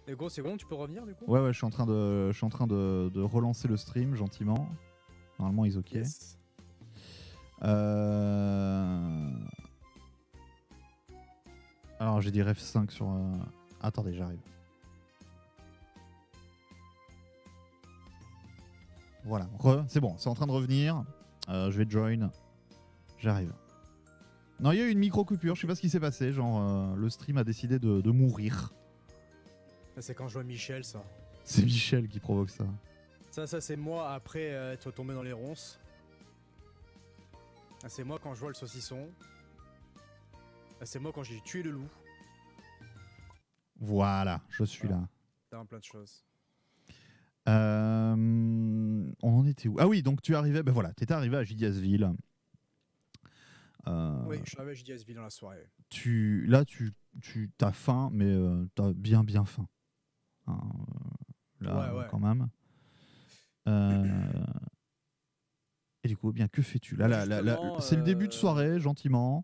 Et gros, c'est bon, tu peux revenir du coup? Ouais, je suis en train de relancer le stream gentiment. Normalement, ils ok. Yes. Alors, j'ai dit ref 5 sur. Attendez, j'arrive. Voilà, c'est bon, c'est en train de revenir. Je vais join. J'arrive. Non, il y a eu une micro-coupure, je sais pas ce qui s'est passé. Genre, le stream a décidé de mourir. C'est quand je vois Michel, ça. C'est Michel qui provoque ça. Ça c'est moi après être tombé dans les ronces. C'est moi quand je vois le saucisson. C'est moi quand j'ai tué le loup. Voilà, je suis là. C'est un plein de choses. On en était où? Ah oui, donc tu arrivais, ben voilà, t'étais arrivé à Gidiasville. Oui, je suis arrivé à Gidiasville dans la soirée. Tu as faim, mais t'as bien faim. Hein, là, ouais. quand même. Et du coup, bien, que fais-tu? Là, c'est le début de soirée, gentiment.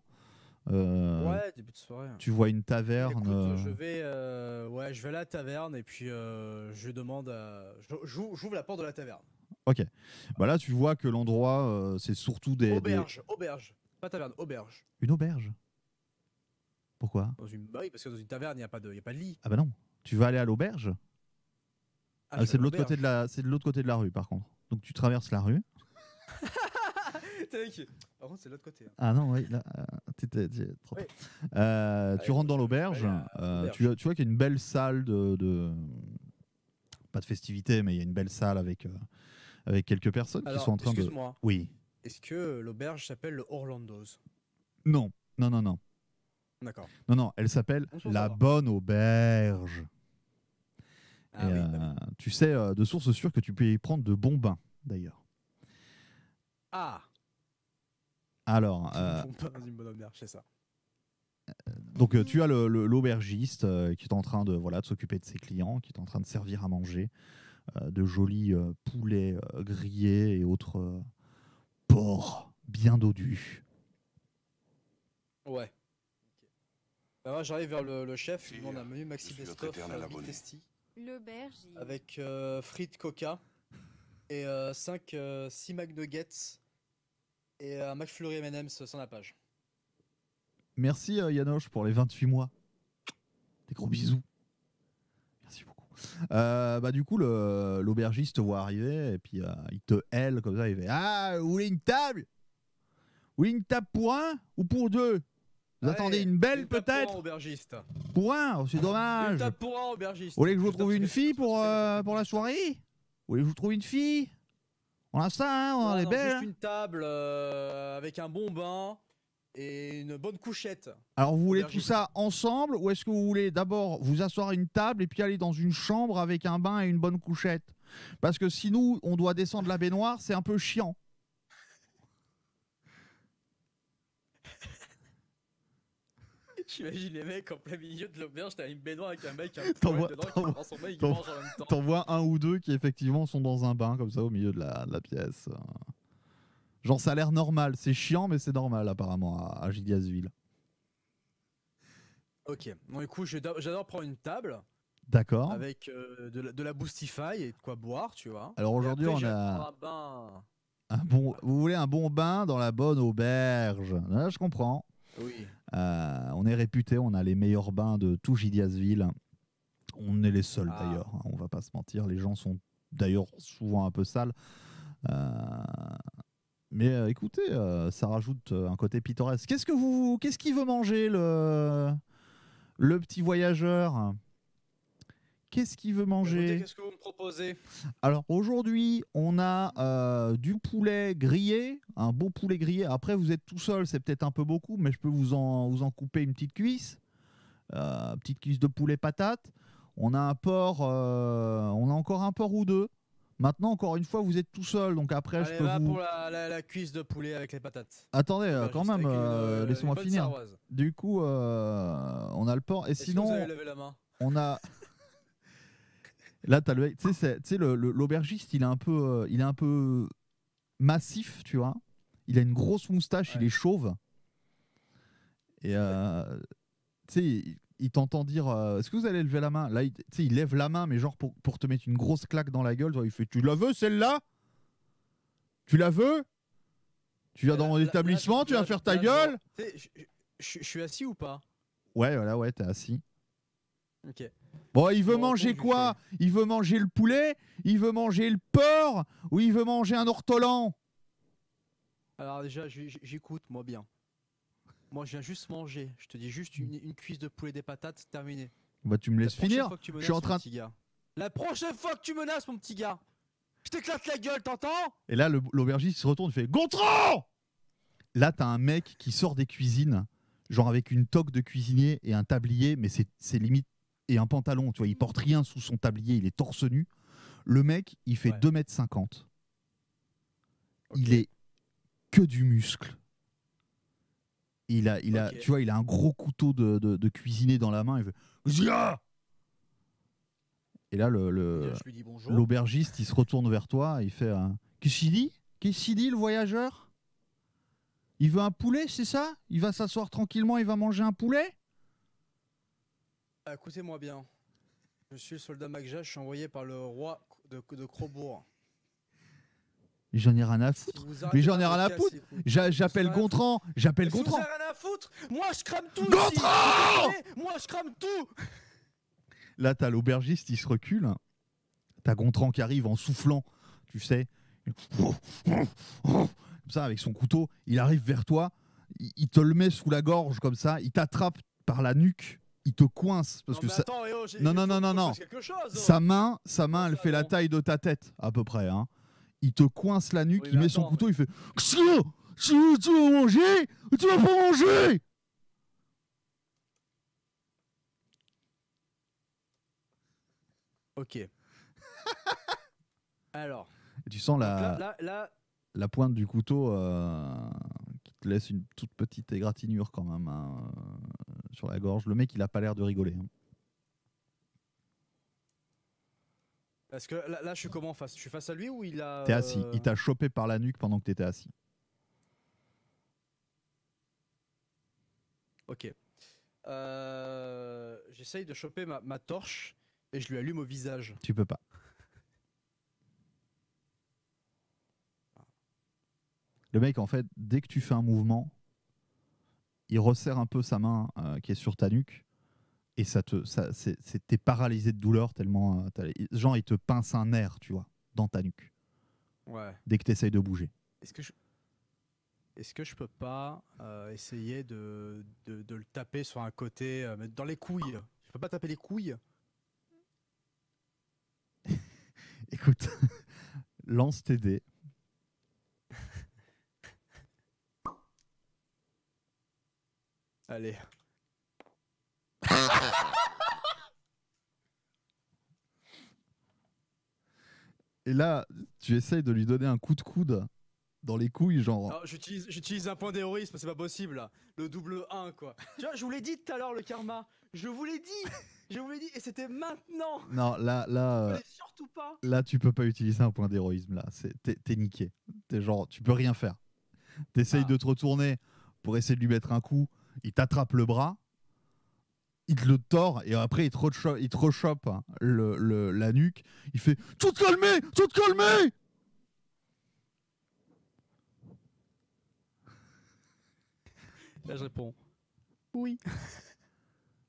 Ouais, début de soirée. Tu vois une taverne. Écoute, je vais à la taverne et puis je demande j'ouvre la porte de la taverne. Ok. Bah là, tu vois que l'endroit, c'est surtout des... Auberge. Pas taverne, auberge. Une auberge? Pourquoi? Bah oui, parce que dans une taverne, il n'y a pas de lit. Ah bah non. Tu vas aller à l'auberge? C'est de l'autre côté de la rue, par contre. Donc tu traverses la rue. Par contre, c'est de l'autre côté. Ah non, oui, là, t'étais trop. Oui. Tu rentres dans l'auberge. Tu vois qu'il y a une belle salle de... Pas de festivité, mais il y a une belle salle avec quelques personnes qui sont en train de... Excuse-moi. Oui. Est-ce que l'auberge s'appelle le Orlando's? Non. D'accord. Non, elle s'appelle la Bonne Auberge. Ah oui, bah oui. Tu sais de source sûre que tu peux y prendre de bons bains, d'ailleurs. Ah. Alors... Dans une bonne auberge, c'est ça. Donc tu as l'aubergiste qui est en train de s'occuper de ses clients, qui est en train de servir à manger de jolis poulets grillés et autres porcs bien dodus. Ouais. Okay. Bah moi j'arrive vers le chef, il demande un menu maxi best-of tasty. L'auberge. Avec frites coca et 6 McNuggets et un McFlurry M&M's sans la page. Merci Yanoche pour les 28 mois. Des gros bisous. Merci beaucoup. Du coup, l'aubergiste te voit arriver et puis il te hèle comme ça. Il fait: ah, vous voulez une table? Vous voulez une table pour un ou pour deux? Vous attendez une belle peut-être? Pour un, aubergiste. Pour un, c'est dommage. Une table pour un, aubergiste. Vous voulez que je vous trouve une fille pour la soirée? Vous voulez que je vous trouve une fille? On a ça, hein, on a les belles. Juste une table avec un bon bain et une bonne couchette. Alors vous voulez tout ça ensemble ou est-ce que vous voulez d'abord vous asseoir à une table et puis aller dans une chambre avec un bain et une bonne couchette? Parce que si nous, on doit descendre la baignoire, c'est un peu chiant. J'imagine les mecs en plein milieu de l'auberge, t'as une baignoire avec un mec qui prend son bain et qui mange en même temps. T'en vois un ou deux qui effectivement sont dans un bain comme ça au milieu de la pièce. Genre ça a l'air normal, c'est chiant mais c'est normal apparemment à Gidiasville. Ok, bon écoute, j'adore prendre une table. D'accord. Avec de la Boostify et de quoi boire, tu vois. Alors aujourd'hui on a vous voulez un bon bain dans la bonne auberge. Là, je comprends. Oui. On est réputé, on a les meilleurs bains de tout Gidiasville. On est les seuls d'ailleurs, hein, on va pas se mentir. Les gens sont d'ailleurs souvent un peu sales. Mais écoutez, ça rajoute un côté pittoresque. Qu'est-ce qu'il veut manger le petit voyageur? Qu'est-ce qu'il veut manger? Qu'est-ce que vous me proposez? Alors aujourd'hui, on a du poulet grillé, un beau poulet grillé. Après, vous êtes tout seul, c'est peut-être un peu beaucoup, mais je peux vous en couper une petite cuisse. Petite cuisse de poulet patate. On a un porc, on a encore un porc ou deux. Maintenant, encore une fois, vous êtes tout seul, donc après, allez, je peux vous... pour la cuisse de poulet avec les patates. Attendez, quand même, laissez-moi finir. Sarroise. Du coup, on a le porc. Et sinon, vous avez levé la main. On a... Là, tu sais, l'aubergiste, il est un peu massif, tu vois. Il a une grosse moustache, il est chauve. Et tu sais, il t'entend dire est-ce que vous allez lever la main? Là, tu sais, il lève la main, mais genre pour te mettre une grosse claque dans la gueule. Il fait tu la veux celle-là? Tu la veux? Tu viens dans mon établissement, tu vas faire ta gueule? Je suis assis ou pas? Ouais, voilà, ouais, t'es assis. Ok. Bon, il veut manger quoi? Il veut manger le poulet? Il veut manger le porc? Ou il veut manger un ortolan? Alors déjà, j'écoute, moi bien. Moi, je viens juste manger. Je te dis juste une cuisse de poulet, des patates, terminé. Bah, tu me laisses finir. Je suis en train de... La prochaine fois que tu menaces, mon petit gars, je t'éclate la gueule, t'entends? Et là, l'aubergiste se retourne et fait Gontran! Là, t'as un mec qui sort des cuisines, genre avec une toque de cuisinier et un tablier, mais c'est limite. Et un pantalon, tu vois, il porte rien sous son tablier, il est torse nu. Le mec, il fait 2,50 m. Il est que du muscle. Il a, tu vois, il a un gros couteau de cuisinier dans la main. Il fait et là, l'aubergiste, il se retourne vers toi. Il fait qu'est-ce qu'il dit? Qu'est-ce qu'il dit, le voyageur? Il veut un poulet, c'est ça? Il va s'asseoir tranquillement, il va manger un poulet? Écoutez-moi bien. Je suis le soldat Magja, je suis envoyé par le roi de Crobourg. J'en ai rien à foutre. Mais j'en ai rien à foutre. J'appelle Gontran. J'appelle Gontran. Vous avez rien à foutre. Moi, je crame tout. Gontran! Moi, je crame tout. Là, t'as l'aubergiste, il se recule. T'as Gontran qui arrive en soufflant, tu sais. Comme ça, avec son couteau, il arrive vers toi. Il te le met sous la gorge comme ça. Il t'attrape par la nuque. Il te coince parce que ça. Attends, non. Sa main, elle fait la taille de ta tête à peu près. Hein. Il te coince la nuque, il met son couteau, il fait. Tu vas manger? Tu vas pas manger? Ok. Alors. Et tu sens la pointe du couteau qui te laisse une toute petite égratignure quand même sur la gorge. Le mec, il a pas l'air de rigoler. Hein. Parce que là, je suis comment face? Je suis face à lui ou il a... T'es assis. Il t'a chopé par la nuque pendant que t'étais assis. Ok. J'essaye de choper ma torche et je lui allume au visage. Tu peux pas. Le mec, en fait, dès que tu fais un mouvement, il resserre un peu sa main qui est sur ta nuque et t'es paralysé de douleur tellement... genre, il te pince un nerf, tu vois, dans ta nuque. Ouais. Dès que tu essayes de bouger. Est-ce que je peux pas essayer de le taper sur un côté, dans les couilles? Je peux pas taper les couilles? Écoute, lance tes dés. Allez. Et là, tu essayes de lui donner un coup de coude dans les couilles, genre. J'utilise un point d'héroïsme, c'est pas possible là. Le double 1 quoi. Tu vois, je vous l'ai dit tout à l'heure le karma. Je vous l'ai dit, et c'était maintenant. Non, là, surtout pas. Là, tu peux pas utiliser un point d'héroïsme. Là, t'es niqué. T'es genre, tu peux rien faire. T'essayes de te retourner pour essayer de lui mettre un coup. Il t'attrape le bras, il te le tord et après il te rechoppe la nuque. Il fait tout te calmer, tout te calmer. Là, je réponds oui.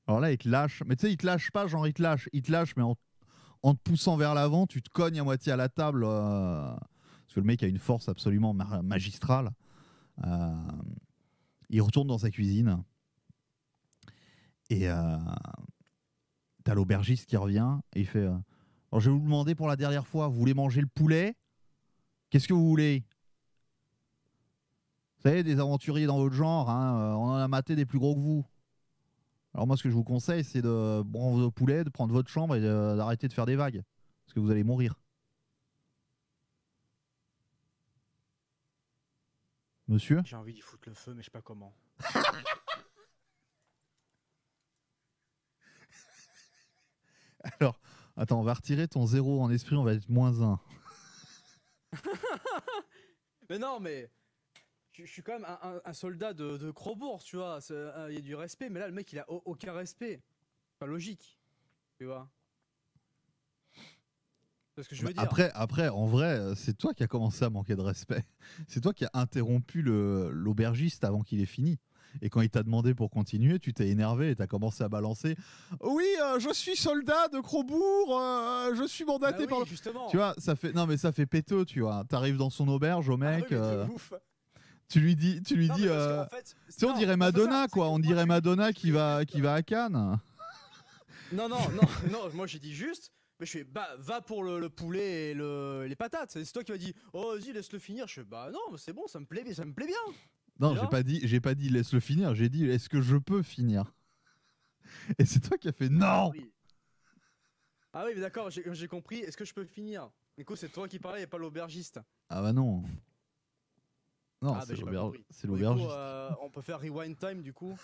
Alors là, il te lâche, mais tu sais, il te lâche pas, genre il te lâche, mais en te poussant vers l'avant, tu te cognes à moitié à la table. Parce que le mec a une force absolument magistrale. Il retourne dans sa cuisine. Et t'as l'aubergiste qui revient. Et il fait alors je vais vous demander pour la dernière fois, vous voulez manger le poulet? Qu'est-ce que vous voulez? Vous savez, des aventuriers dans votre genre, hein, on en a maté des plus gros que vous. Alors moi, ce que je vous conseille, c'est de prendre vos poulets, de prendre votre chambre et d'arrêter de faire des vagues. Parce que vous allez mourir. Monsieur? J'ai envie d'y foutre le feu, mais je sais pas comment. Alors, attends, on va retirer ton 0 en esprit, on va être -1. Mais non, mais... Je suis quand même un soldat de Crobourg, tu vois. Il y a du respect, mais là, le mec, il a aucun respect. Pas logique. Tu vois. C'est ce que je veux dire. Après, en vrai, c'est toi qui as commencé à manquer de respect. C'est toi qui as interrompu l'aubergiste avant qu'il ait fini. Et quand il t'a demandé pour continuer, tu t'es énervé et t'as commencé à balancer. Oui, je suis soldat de Crobourg, je suis mandaté oui, par. justement. Tu vois, ça fait non mais ça fait péteux, tu vois. T'arrives dans son auberge au mec, oui, mais de ouf. tu lui dis, Non, mais parce qu'en fait, tu sais, on non, dirait c'est Madonna ça, quoi, c'est que on moi, dirait Madonna je lui ai qui va à Cannes. Non, moi j'ai dit juste, mais je fais, bah, va pour le poulet et les patates. C'est toi qui m'as dit, oh, vas-y, laisse-le finir. Je fais, bah, non, mais c'est bon, ça me plaît bien. Non, Déjà j'ai pas dit laisse-le finir, j'ai dit est-ce que je peux finir. Et c'est toi qui as fait non. Ah oui, mais d'accord, j'ai compris. Est-ce que je peux finir? Du coup, c'est toi qui parlais et pas l'aubergiste. Ah bah non. Non, Ah, bah, j'ai pas compris. c'est Bon, du l'aubergiste. coup, on peut faire rewind time du coup.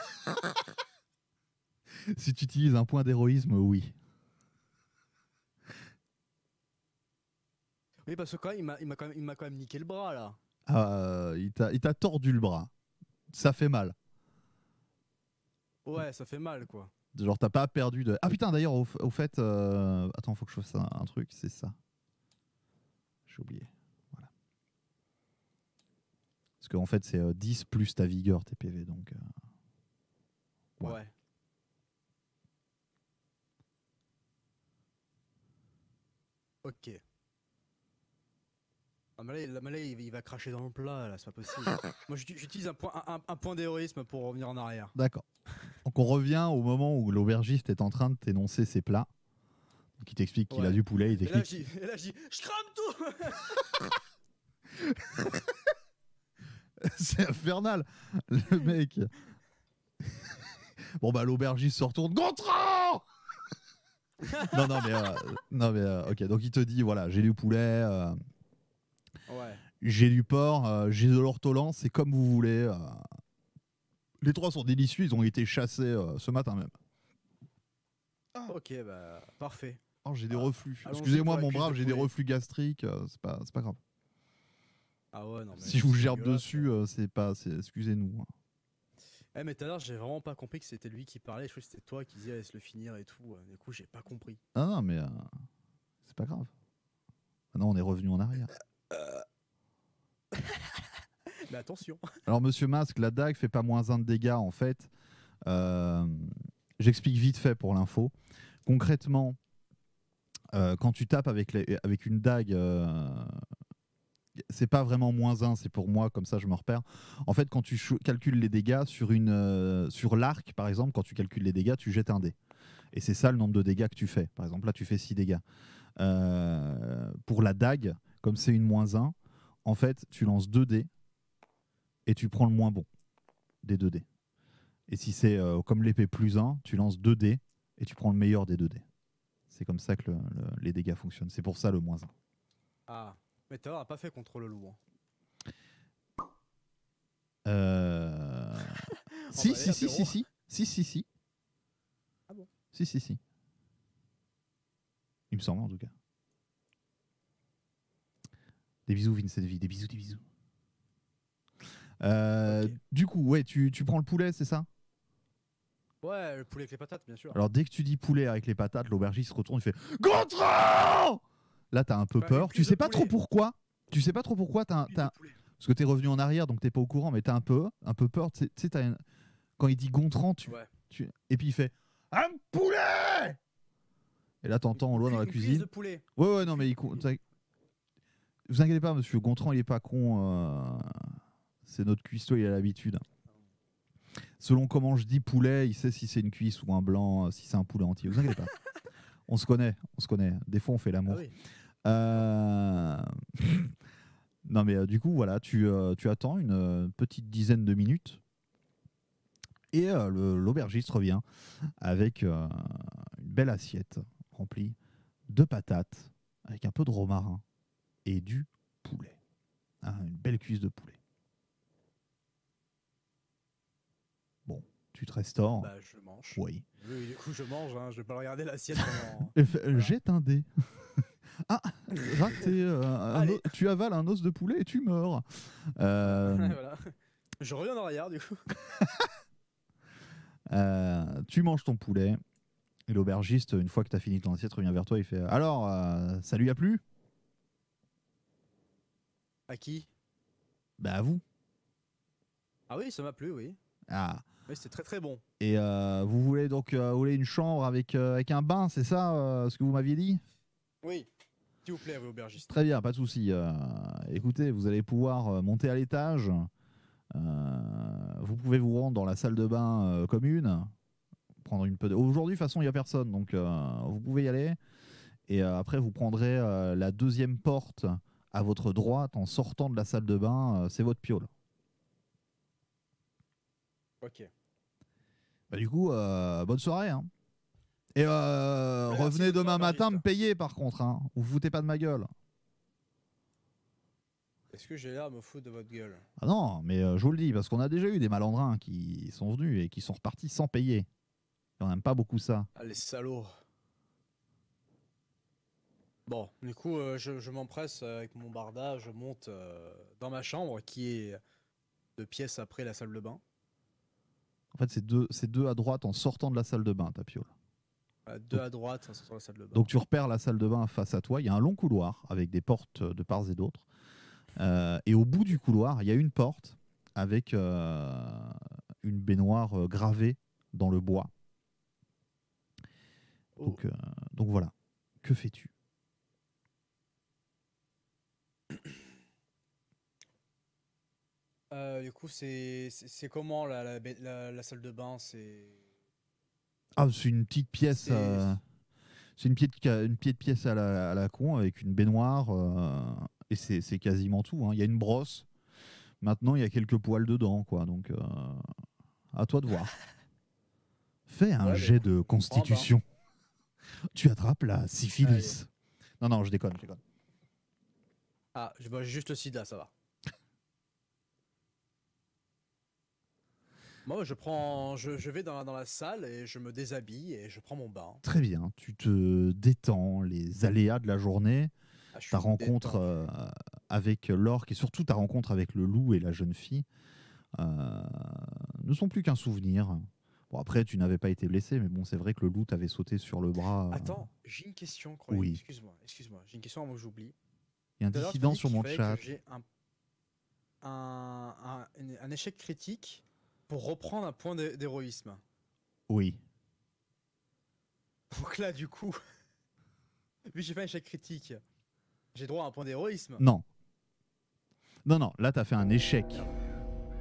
Si tu utilises un point d'héroïsme, oui. Oui, parce que quand même, il m'a quand même niqué le bras là. Il t'a tordu le bras. Ça fait mal. Ouais, ça fait mal quoi. Genre, t'as pas perdu de. Ah putain, d'ailleurs, au fait. Attends, faut que je fasse un truc, c'est ça. J'ai oublié. Voilà. Parce qu'en fait, c'est 10 plus ta vigueur, tes PV. Donc. Ouais. Ok. Ah, mais là, il va cracher dans le plat là, c'est pas possible. Moi, j'utilise un point d'héroïsme pour revenir en arrière. D'accord. Donc, on revient au moment où l'aubergiste est en train de t'énoncer ses plats. Donc, il t'explique qu'il a du poulet. Il Et là, t'explique. je dis, je crame tout. C'est infernal, le mec. Bon bah l'aubergiste se retourne. Gontran. non mais ok. Donc il te dit voilà, j'ai du poulet, Ouais. j'ai du porc, j'ai de l'ortolan, c'est comme vous voulez. Les trois sont délicieux, ils ont été chassés ce matin même. Ok, bah parfait. Oh, j'ai des reflux. allons-y Excusez-moi pour la mon cuisse brave, de j'ai des poulet. reflux gastriques, c'est pas grave. Ah ouais, non mais. Si je vous c'est gerbe dégueulasse, dessus, excusez-nous. Eh mais tout à l'heure j'ai vraiment pas compris que c'était lui qui parlait, je croyais que c'était toi qui disais laisse le finir et tout, du coup j'ai pas compris. Non mais c'est pas grave. Maintenant on est revenu en arrière. Mais attention. Alors Monsieur Masque, la dague fait pas moins 1 de dégâts en fait. J'explique vite fait pour l'info. Concrètement, quand tu tapes avec une dague, c'est pas vraiment moins 1, c'est pour moi, comme ça je me repère. En fait, quand tu calcules les dégâts sur l'arc, par exemple, quand tu calcules les dégâts, tu jettes un dé. Et c'est ça le nombre de dégâts que tu fais. Par exemple, là, tu fais 6 dégâts. Pour la dague, comme c'est une moins 1, en fait, tu lances 2 dés et tu prends le moins bon des 2 dés. Et si c'est comme l'épée plus 1, tu lances 2 dés et tu prends le meilleur des 2 dés. C'est comme ça que les dégâts fonctionnent. C'est pour ça le moins 1. Ah, mais tout à l'heure a pas fait contre le loup. Si. Ah bon? Si. Il me semble en tout cas. Des bisous Vincent V, des bisous. Ok. Du coup, ouais, tu prends le poulet, c'est ça? Ouais, le poulet avec les patates, bien sûr. Alors dès que tu dis poulet avec les patates, l'aubergiste se retourne, il fait Gontran. Là, t'as un peu peur. Tu sais pas trop pourquoi. Parce que t'es revenu en arrière, donc t'es pas au courant, mais t'as un peu peur. Tu sais, quand il dit Gontran, et puis il fait un poulet. Et là, t'entends en loin dans la cuisine. De poulet. Ouais, non, mais vous inquiétez pas, monsieur Gontran, il est pas con. C'est notre cuistot, il a l'habitude. Selon comment je dis poulet, il sait si c'est une cuisse ou un blanc, si c'est un poulet entier. Vous inquiétez pas. On se connaît. Des fois, on fait l'amour. Ah oui. Non, mais du coup, voilà, tu attends une petite dizaine de minutes. Et l'aubergiste revient avec une belle assiette remplie de patates, avec un peu de romarin et du poulet. Une belle cuisse de poulet. Bon, tu te restaures. Bah, je mange. Oui. Oui, du coup, je mange, je vais pas regarder l'assiette pendant. Voilà. Jette un dé. Ah, raté. Tu avales un os de poulet et tu meurs. Voilà. Je reviens en arrière, du coup. Tu manges ton poulet. Et l'aubergiste, une fois que tu as fini ton assiette, revient vers toi, il fait alors, ça lui a plu? À qui? Bah à vous. Ah oui, ça m'a plu, oui. Ah. Oui, c'était très très bon. Et vous voulez donc une chambre avec un bain, c'est ça ce que vous m'aviez dit? Oui, s'il vous plaît, oui, aubergiste. Très bien, pas de souci. Écoutez, vous allez pouvoir monter à l'étage. Vous pouvez vous rendre dans la salle de bain commune. Prendre une peu. Aujourd'hui, de toute façon, il n'y a personne, donc vous pouvez y aller. Et après, vous prendrez la deuxième porte à votre droite en sortant de la salle de bain. C'est votre piole. Ok. Bah, du coup, bonne soirée. Hein. Et revenez demain matin me payer, par contre. Hein. Vous vous foutez pas de ma gueule. Est-ce que j'ai l'air de me foutre de votre gueule? Ah non, mais je vous le dis, parce qu'on a déjà eu des malandrins qui sont venus et qui sont repartis sans payer. Et on n'aime pas beaucoup ça. Ah, les salauds. Bon, du coup, je m'empresse avec mon barda, je monte dans ma chambre qui est 2 pièces après la salle de bain. En fait, c'est deux à droite en sortant de la salle de bain, ta piole. 2 à droite en sortant de la salle de bain. Donc tu repères la salle de bain face à toi. Il y a un long couloir avec des portes de part et d'autre. Et au bout du couloir, il y a une porte avec une baignoire gravée dans le bois. Oh. Donc voilà. Que fais-tu? Du coup, c'est comment la salle de bain? Ah, c'est une petite pièce. C'est une petite pièce à la con avec une baignoire. Et c'est quasiment tout. Hein. Il y a une brosse. Maintenant, il y a quelques poils dedans, quoi. Donc, à toi de voir. Fais un jet de constitution. Tu attrapes la syphilis. Allez. Non, je déconne. Ah, j'ai juste le sida, ça va. Moi, je vais dans la salle et je me déshabille et je prends mon bain. Très bien. Tu te détends les aléas de la journée. Ta rencontre avec l'orque et surtout ta rencontre avec le loup et la jeune fille ne sont plus qu'un souvenir. Bon, après, tu n'avais pas été blessé, mais bon, c'est vrai que le loup t'avait sauté sur le bras. Attends, j'ai une question, Croy. Oui. Excuse-moi. J'ai une question avant que j'oublie. Il y a un dissident sur mon chat. J'ai un échec critique pour reprendre un point d'héroïsme. Oui. Donc là, du coup, vu que j'ai fait un échec critique, j'ai droit à un point d'héroïsme. Non, là, t'as fait un échec.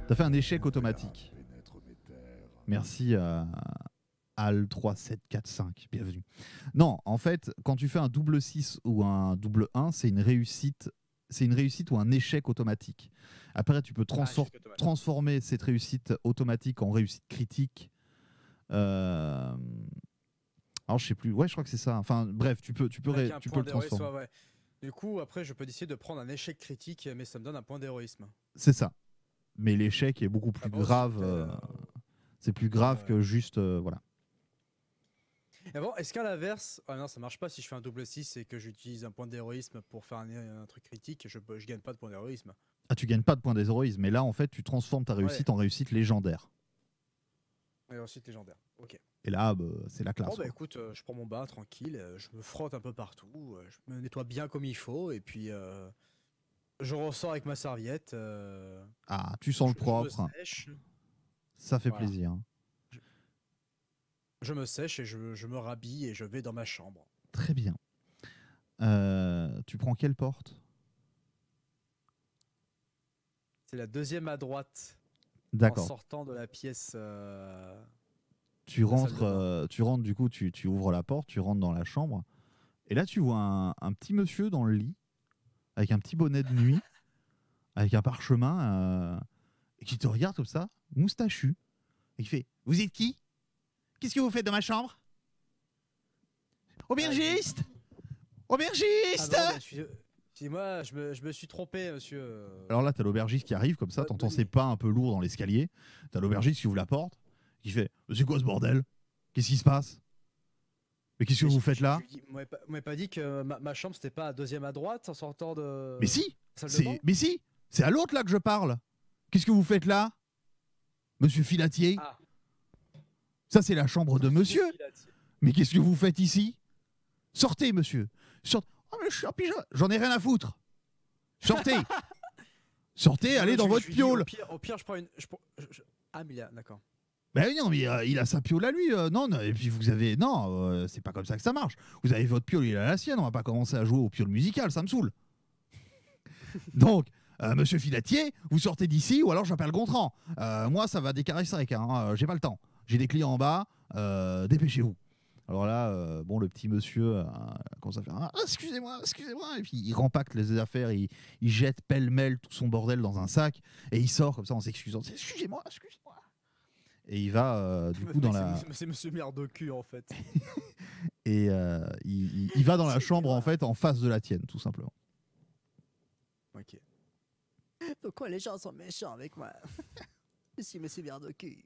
T'as fait un échec automatique. Merci à Al3745, bienvenue. Non, en fait, quand tu fais un double 6 ou un double 1, c'est une réussite ou un échec automatique. Après, tu peux transformer cette réussite automatique en réussite critique. Alors, je sais plus. Ouais, je crois que c'est ça. Enfin, bref, tu peux le transformer. Ouais. Du coup, après, je peux décider de prendre un échec critique, mais ça me donne un point d'héroïsme. C'est ça. Mais l'échec est beaucoup plus grave. C'est plus grave que juste... voilà. Et bon, est-ce qu'à l'inverse... Ah non, ça marche pas si je fais un double 6 et que j'utilise un point d'héroïsme pour faire un truc critique, je gagne pas de point d'héroïsme. Ah, tu gagnes pas de point d'héroïsme, mais là, en fait, tu transformes ta réussite en réussite légendaire. Réussite légendaire, ok. Et là, c'est la classe. Bon, bah écoute, je prends mon bain tranquille, je me frotte un peu partout, je me nettoie bien comme il faut, et puis je ressors avec ma serviette. Ah, tu sens le propre. Je me sèche. Ça fait plaisir. Je me sèche et je me rhabille et je vais dans ma chambre. Très bien. Tu prends quelle porte? C'est la deuxième à droite. D'accord. En sortant de la pièce. Tu rentres du coup, tu ouvres la porte, tu rentres dans la chambre. Et là, tu vois un petit monsieur dans le lit, avec un petit bonnet de nuit, avec un parchemin, et qui te regarde comme ça, moustachu. Et il fait: vous êtes qui? Qu'est-ce que vous faites dans ma chambre? Aubergiste! Aubergiste! Ah non, excusez-moi, je me suis trompé, monsieur. Alors là, t'as l'aubergiste qui arrive comme ça, t'entends ses pas un peu lourds dans l'escalier. T'as l'aubergiste qui ouvre la porte, qui fait: c'est quoi ce bordel? Qu'est-ce qui se passe? Mais qu'est-ce que vous faites là? Vous m'avez pas dit que ma chambre c'était pas à deuxième à droite en sortant de. Mais si! C'est à l'autre là que je parle! Qu'est-ce que vous faites là? Monsieur Filatier? Ça, c'est la chambre de monsieur. Mais qu'est-ce que vous faites ici? Sortez, monsieur. Sortez. Oh, mais je suis en pyjama. J'en ai rien à foutre. Sortez. Sortez, allez dans votre lui dis, piole. au pire, je prends une. Ah, mais d'accord. Ben non, mais il a sa piole à lui. Non, non, et puis vous avez. Non, c'est pas comme ça que ça marche. Vous avez votre piole, il a la sienne. On va pas commencer à jouer au piole musical, ça me saoule. Donc, monsieur Filatier, vous sortez d'ici ou alors j'appelle Gontran. Moi, ça va décarrer sec, hein, j'ai pas le temps. J'ai des clients en bas, dépêchez-vous. Alors là, bon, le petit monsieur commence à faire excusez-moi, excusez-moi. Et puis il rempacte les affaires, il jette pêle-mêle tout son bordel dans un sac et il sort comme ça en s'excusant. Excusez-moi, excusez-moi. Et il va du coup dans la. C'est monsieur merde au cul en fait. Et il va dans la chambre en fait en face de la tienne, tout simplement. Ok. Pourquoi les gens sont méchants avec moi? Je suis monsieur merde au cul.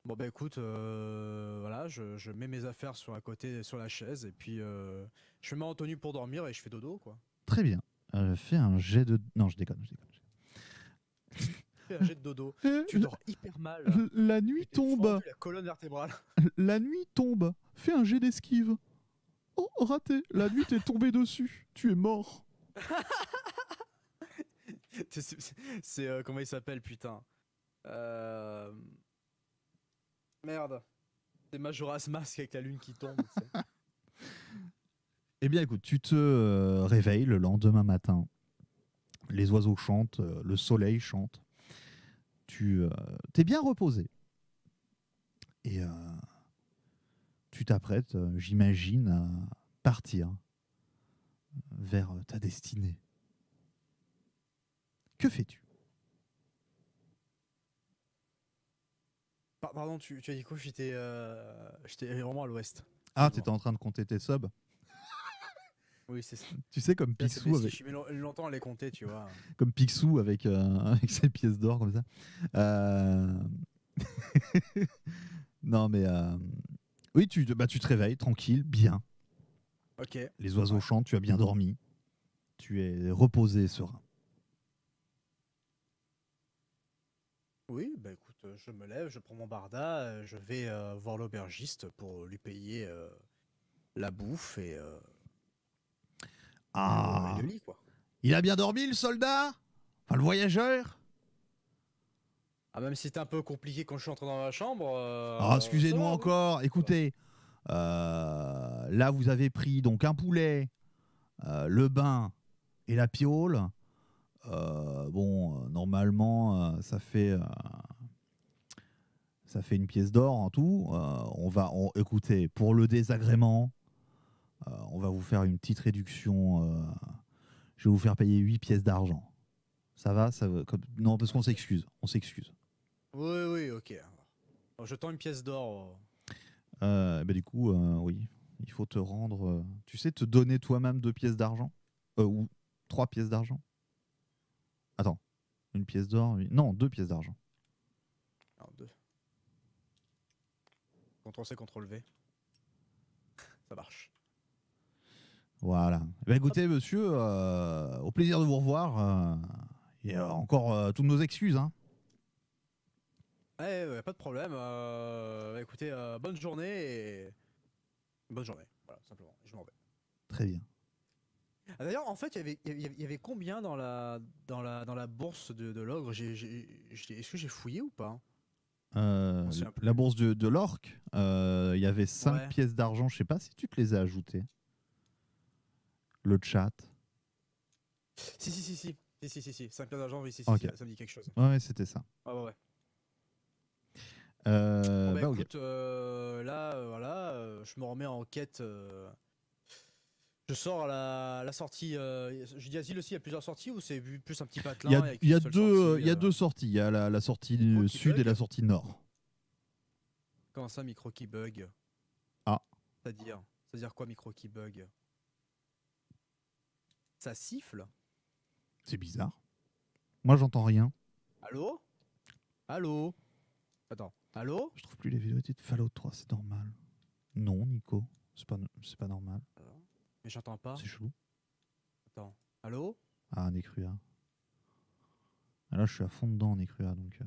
Bon bah écoute, voilà, je mets mes affaires sur à côté, sur la chaise, et puis je me mets en tenue pour dormir et je fais dodo quoi. Très bien. Fais un jet de. Non, je déconne. Fais un jet de dodo. Tu dors hyper mal. La nuit tombe. La colonne vertébrale. La nuit tombe. Fais un jet d'esquive. Oh, raté. La nuit t'est tombée dessus. Tu es mort. C'est comment il s'appelle putain. Merde. C'est Majora's Mask avec la lune qui tombe. Eh bien écoute, tu te réveilles le lendemain matin. Les oiseaux chantent, le soleil chante. Tu t'es bien reposé. Et tu t'apprêtes, j'imagine, à partir vers ta destinée. Que fais-tu? Pardon, tu as dit quoi? J'étais vraiment à l'ouest. Ah, t'étais en train de compter tes subs? Oui, c'est ça. Tu sais, comme Picsou avec... Je suis longtemps à les compter, tu vois. Comme Picsou avec, avec ses pièces d'or comme ça. Non, mais... Oui, tu te réveilles tranquille, bien. Ok. Les oiseaux chantent, tu as bien dormi. Tu es reposé, serein. Oui, bah écoute, je me lève, je prends mon barda, je vais voir l'aubergiste pour lui payer la bouffe et le lit, quoi. Il a bien dormi, le soldat? Enfin, le voyageur? Ah, même si c'était un peu compliqué quand je suis entré dans ma chambre. Excusez-nous encore. Oui. Écoutez, là, vous avez pris donc un poulet, le bain et la piole. Normalement, ça fait une pièce d'or en tout. Écoutez, pour le désagrément, on va vous faire une petite réduction. Je vais vous faire payer 8 pièces d'argent. Ça va, non, parce qu'on s'excuse. On s'excuse. Oui, ok. Alors, je tends une pièce d'or. Du coup, oui, il faut te rendre. Tu sais, te donner toi-même 2 pièces d'argent ou 3 pièces d'argent. Attends, une pièce d'or, oui. Non, 2 pièces d'argent. Alors, 2. CTRL-C, CTRL-V. Ça marche. Voilà. Écoutez, monsieur, au plaisir de vous revoir. Et encore toutes nos excuses. Hein. Ouais, pas de problème. Écoutez, bonne journée et... Bonne journée, voilà, simplement. Je m'en vais. Très bien. Ah, d'ailleurs, en fait, il y avait combien dans la bourse de l'ogre? Est-ce que j'ai fouillé ou pas? La bourse de l'orque, il y avait 5 pièces d'argent. Je sais pas si tu te les as ajoutées. Le chat. Si. 5 pièces d'argent, oui, Okay. Ça me dit quelque chose. Ouais, c'était ça. Ouais. Écoute, là, voilà, je me remets en quête. Je sors à la sortie. Je dis asile aussi, il y a plusieurs sorties ou c'est plus un petit patelin? Il y a deux sorties. Il y a la sortie sud et la sortie nord. Comment ça, micro qui bug? Ah. C'est-à-dire quoi, micro qui bug? Ça siffle? C'est bizarre. Moi, j'entends rien. Allô? Attends. Allô? Je trouve plus les vidéos de Fallout 3, c'est normal. Non, Nico, c'est pas normal. Mais j'entends pas. C'est chelou. Attends. Allô? Ah, Necrua. Là, je suis à fond dedans, Necrua, donc...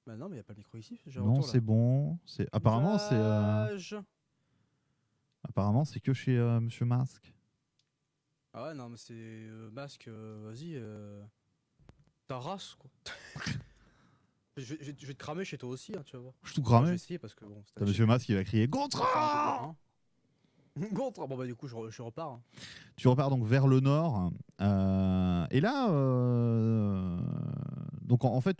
Bah non, mais il n'y a pas le micro ici. J'ai un Non, retour, là. c'est bon. Usage. Apparemment, c'est que chez Monsieur Masque. Ah ouais, non, mais c'est masque, vas-y, ta race, quoi. Je vais te cramer chez toi aussi, hein, tu vas voir. Je suis tout Enfin, je vais cramé. essayer parce que bon, T'as Monsieur Masque qui va crier Gontran. Hein. Gontre. Bon bah du coup je repars. Hein. Tu repars donc vers le nord. Et là, donc en fait,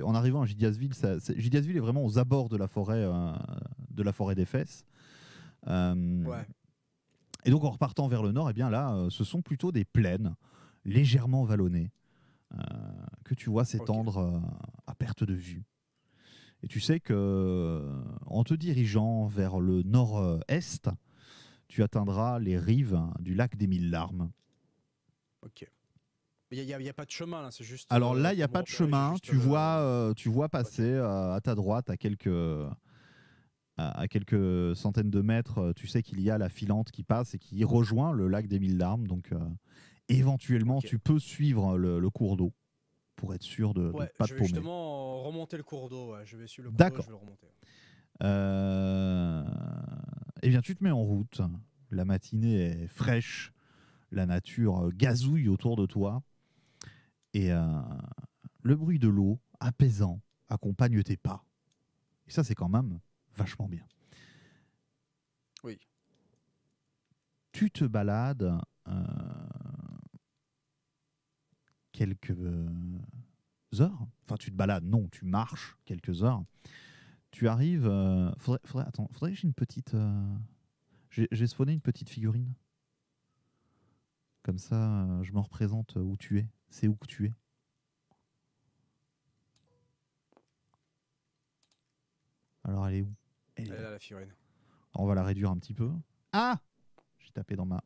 en arrivant à Gidiasville, Gidiasville est vraiment aux abords de la forêt des Fesses. Ouais. Et donc en repartant vers le nord, eh bien là, ce sont plutôt des plaines légèrement vallonnées que tu vois s'étendre à perte de vue. Et tu sais que en te dirigeant vers le nord-est, tu atteindras les rives du lac des Mille Larmes. Ok. Il n'y a pas de chemin là, c'est juste. Alors là, il n'y a pour pas me de repérer, chemin. juste Tu vois passer à ta droite, à quelques centaines de mètres, tu sais qu'il y a la filante qui passe et qui rejoint le lac des Mille Larmes. Donc éventuellement, Ok. tu peux suivre le cours d'eau pour être sûr de Ouais, pas je te vais paumer. justement remonter le cours d'eau. Ouais. Je vais suivre le cours d'eau, D'accord. je vais le remonter. Eh bien, tu te mets en route. La matinée est fraîche. La nature gazouille autour de toi. Et le bruit de l'eau, apaisant, accompagne tes pas. Et ça, c'est quand même vachement bien. Oui. Tu te balades quelques heures. Enfin, tu te balades, non, tu marches quelques heures. Tu arrives. Faudrait que j'ai une petite. J'ai spawné une petite figurine. Comme ça, je me représente où tu es. C'est où que tu es. Alors, elle est où? Elle est Elle est là. là, la figurine. On va la réduire un petit peu. Ah! J'ai tapé dans ma.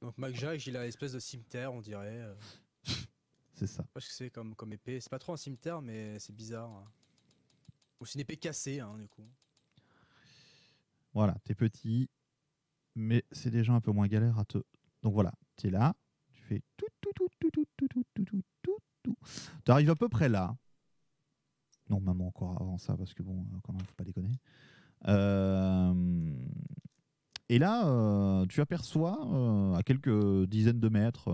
Donc Mac Jack, il a une espèce de cimetière, on dirait. C'est ça. Parce que c'est comme épée. C'est pas trop un cimetière, mais c'est bizarre. Hein. Ou c'est une épée cassée, hein, du coup. Voilà, t'es petit, mais c'est déjà un peu moins galère à te. Donc voilà, t'es là, tu fais tout, tout, tout, tout, tout, tout, tout, tout, tout, tout, tout. T'arrives à peu près là. Non, maman, encore avant ça, parce que bon, quand même, faut pas déconner. Et là, tu aperçois à quelques dizaines de mètres,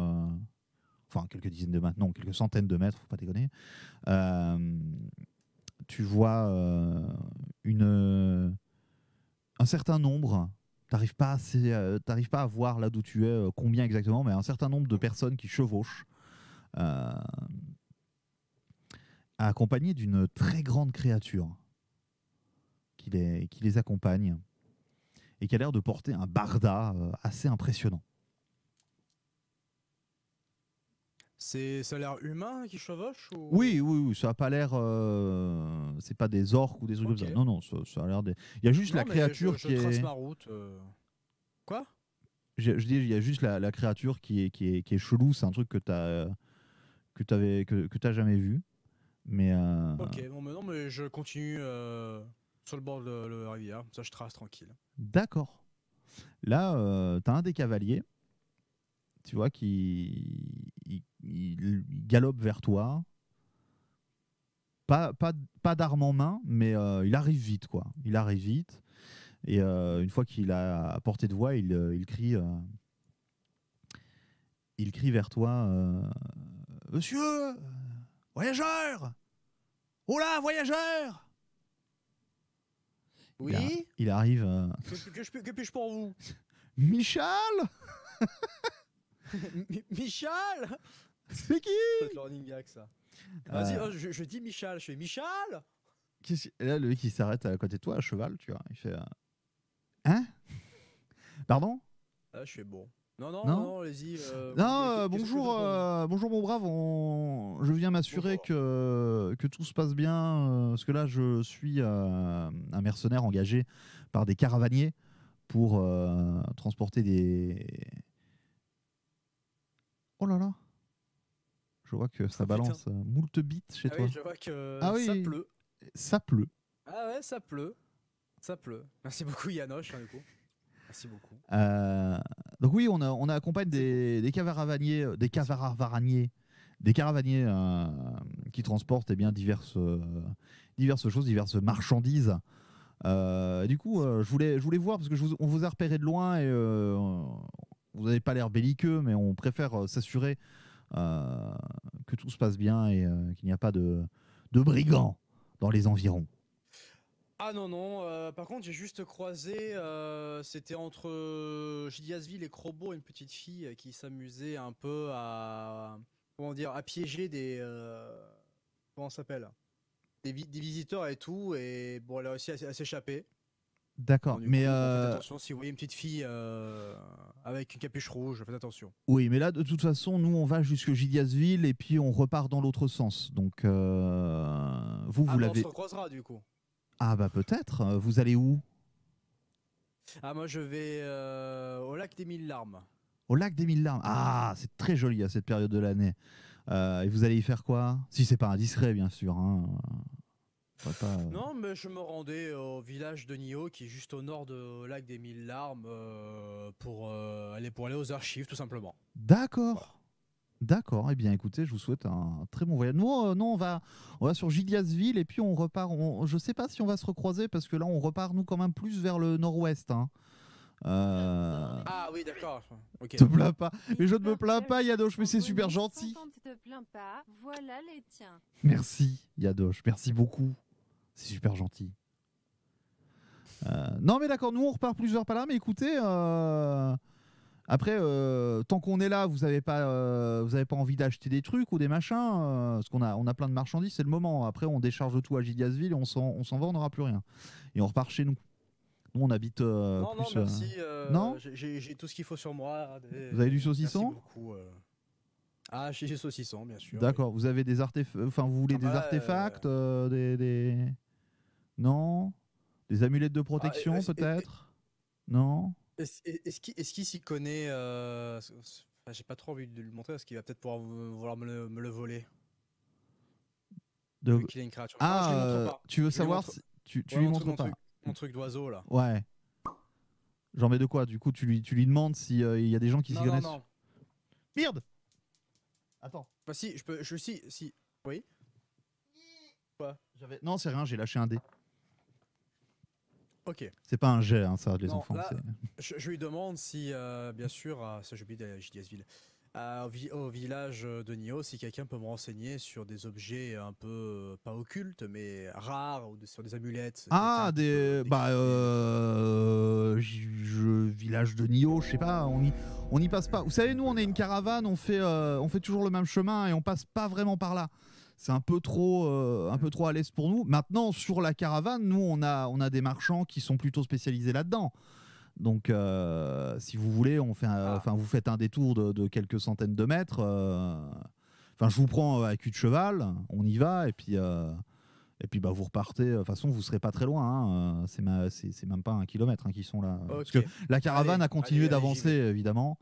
enfin quelques dizaines de mètres, non, quelques centaines de mètres, faut pas déconner. Tu vois un certain nombre. T'arrives pas à voir là d'où tu es, combien exactement, mais un certain nombre de personnes qui chevauchent, accompagnées d'une très grande créature qui les accompagne et qui a l'air de porter un barda assez impressionnant. Ça a l'air humain qui chevauche ou... Oui, ça a pas l'air. C'est pas des orques ou des trucs comme ça. Non, ça a l'air des. Il y a juste non, la créature je qui trace est. ma route. Quoi? Je dis, il y a juste la créature qui est chelou. C'est un truc que t'as jamais vu. Mais Ok, bon, mais non, mais je continue sur le bord de la rivière. Ça, je trace tranquille. d'accord. Là, t'as un des cavaliers, tu vois, il galope vers toi. Pas d'arme en main, mais il arrive vite, quoi. Il arrive vite. Et une fois qu'il a à portée de voix, il crie vers toi, Monsieur, voyageur! Oh là, voyageur! Oui? Il arrive. Que puis-je pour vous? Michel? Michal? C'est qui? C'est le running gag, ça. Vas-y, je dis Michal. Je fais Michal? Et là, le mec, il s'arrête à côté de toi, à cheval, tu vois. Il fait. Hein? Pardon? Ah, je fais bon. Non? Non, allez-y. Non, qu'est-ce que je peux bonjour, pour vous bonjour mon brave. Je viens m'assurer que tout se passe bien, parce que là, je suis un mercenaire engagé par des caravaniers pour transporter des. Oh là là! Je vois que ça balance moult bits chez toi. Oui, je vois que Ah ça oui, pleut. ça pleut. Ah ouais, ça pleut. Ça pleut. Merci beaucoup, Yanoche, hein, du coup. Merci beaucoup. Donc oui, on accompagne des caravaniers, des caravaniers qui transportent diverses choses, diverses marchandises. Du coup, je voulais voir parce que on vous a repéré de loin et vous n'avez pas l'air belliqueux, mais on préfère s'assurer que tout se passe bien et qu'il n'y a pas de brigands dans les environs. Ah non, non, par contre j'ai juste croisé, c'était entre Gidiasville et Crobo, une petite fille qui s'amusait un peu à, comment dire, à piéger comment ça s'appelle, des visiteurs et tout, et bon elle a réussi à s'échapper. D'accord, Donc, du mais coup, faites attention, si vous voyez une petite fille avec une capuche rouge, faites attention. oui, mais là de toute façon, nous on va jusque Gidiasville et puis on repart dans l'autre sens. Donc vous Ah bah on se l'avez. recroisera du coup. Ah bah peut-être. Vous allez où? Ah moi je vais au lac des Mille Larmes. Au lac des Mille Larmes. Ah, c'est très joli à cette période de l'année. Et vous allez y faire quoi? Si c'est pas indiscret, bien sûr. Hein. Pas, Non, mais je me rendais au village de Nio, qui est juste au nord de lac des Mille Larmes, pour aller aux archives, tout simplement. D'accord. Voilà. D'accord. Eh bien, écoutez, je vous souhaite un très bon voyage. Nous, on va sur Gidiasville et puis on repart. Je sais pas si on va se recroiser parce que là, on repart nous quand même plus vers le nord-ouest. Hein. Ah oui, d'accord. Ok. Te plains pas. Mais je ne me plains pas, Yadoche, mais c'est super gentil. Te plains pas, voilà les tiens. Merci, Yadoche. Merci beaucoup. C'est super gentil. Non, mais d'accord, nous, on repart plus vers par là. Mais écoutez, après, tant qu'on est là, vous avez pas envie d'acheter des trucs ou des machins, parce qu'on a plein de marchandises, c'est le moment. Après, on décharge tout à Gidiasville et on s'en va, on n'aura plus rien. Et on repart chez nous. Nous, on habite Non, plus. non, merci. Non, j'ai tout ce qu'il faut sur moi. vous avez du saucisson? Merci beaucoup. Ah, j'ai du saucisson, bien sûr. D'accord. Vous avez des artefacts. Enfin, vous voulez Ah bah des là, artefacts, Non. Des amulettes de protection, peut-être? Non. Est-ce qu'il s'y connaît enfin, j'ai pas trop envie de lui montrer parce qu'il va peut-être pouvoir vouloir me le voler. Vu qu'il a une créature. Non, je lui montre pas. Tu veux Je lui savoir montre- si tu Ouais, lui montres pas? mon truc d'oiseau là. Ouais. J'en mets de quoi? Du coup, tu lui demandes s'il y a des gens qui s'y Non, connaissent. non. Merde! Attends. Bah si, si. Oui. Quoi? Non, c'est rien, j'ai lâché un dé. Ok. C'est pas un jet, hein, ça, les Non, enfants. là, je lui demande si, bien sûr, ça j'ai oublié d'aller à Gidiasville, au village de Nio, si quelqu'un peut me renseigner sur des objets un peu, pas occultes, mais rares, ou sur des amulettes. Ah, village de Nio, je sais pas, on y passe pas. Vous savez, nous, on est une caravane, on fait toujours le même chemin et on passe pas vraiment par là. C'est un peu trop à l'est pour nous. Maintenant, sur la caravane, nous, on a des marchands qui sont plutôt spécialisés là-dedans. Donc, si vous voulez, vous faites un détour de quelques centaines de mètres. Je vous prends à cul de cheval, on y va, et puis vous repartez. De toute façon, vous serez pas très loin. Hein. C'est même pas 1 kilomètre qui sont là. Okay. Parce que la caravane a continué d'avancer, évidemment.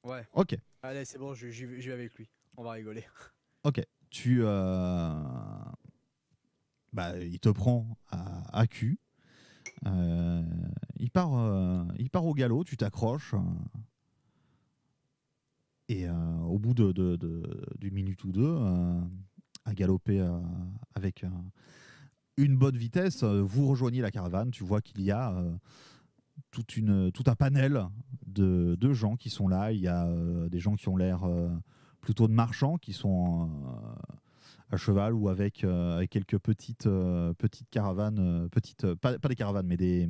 Ouais. Ok. Allez, c'est bon, je vais avec lui. On va rigoler. Ok. Il te prend à cul. Il part au galop, tu t'accroches. Et au bout d'une minute ou deux, à galoper avec une bonne vitesse, vous rejoignez la caravane. Tu vois qu'il y a tout un panel de gens qui sont là. Il y a des gens qui ont l'air plutôt de marchands, qui sont à cheval ou avec quelques petites caravanes, pas des caravanes, mais des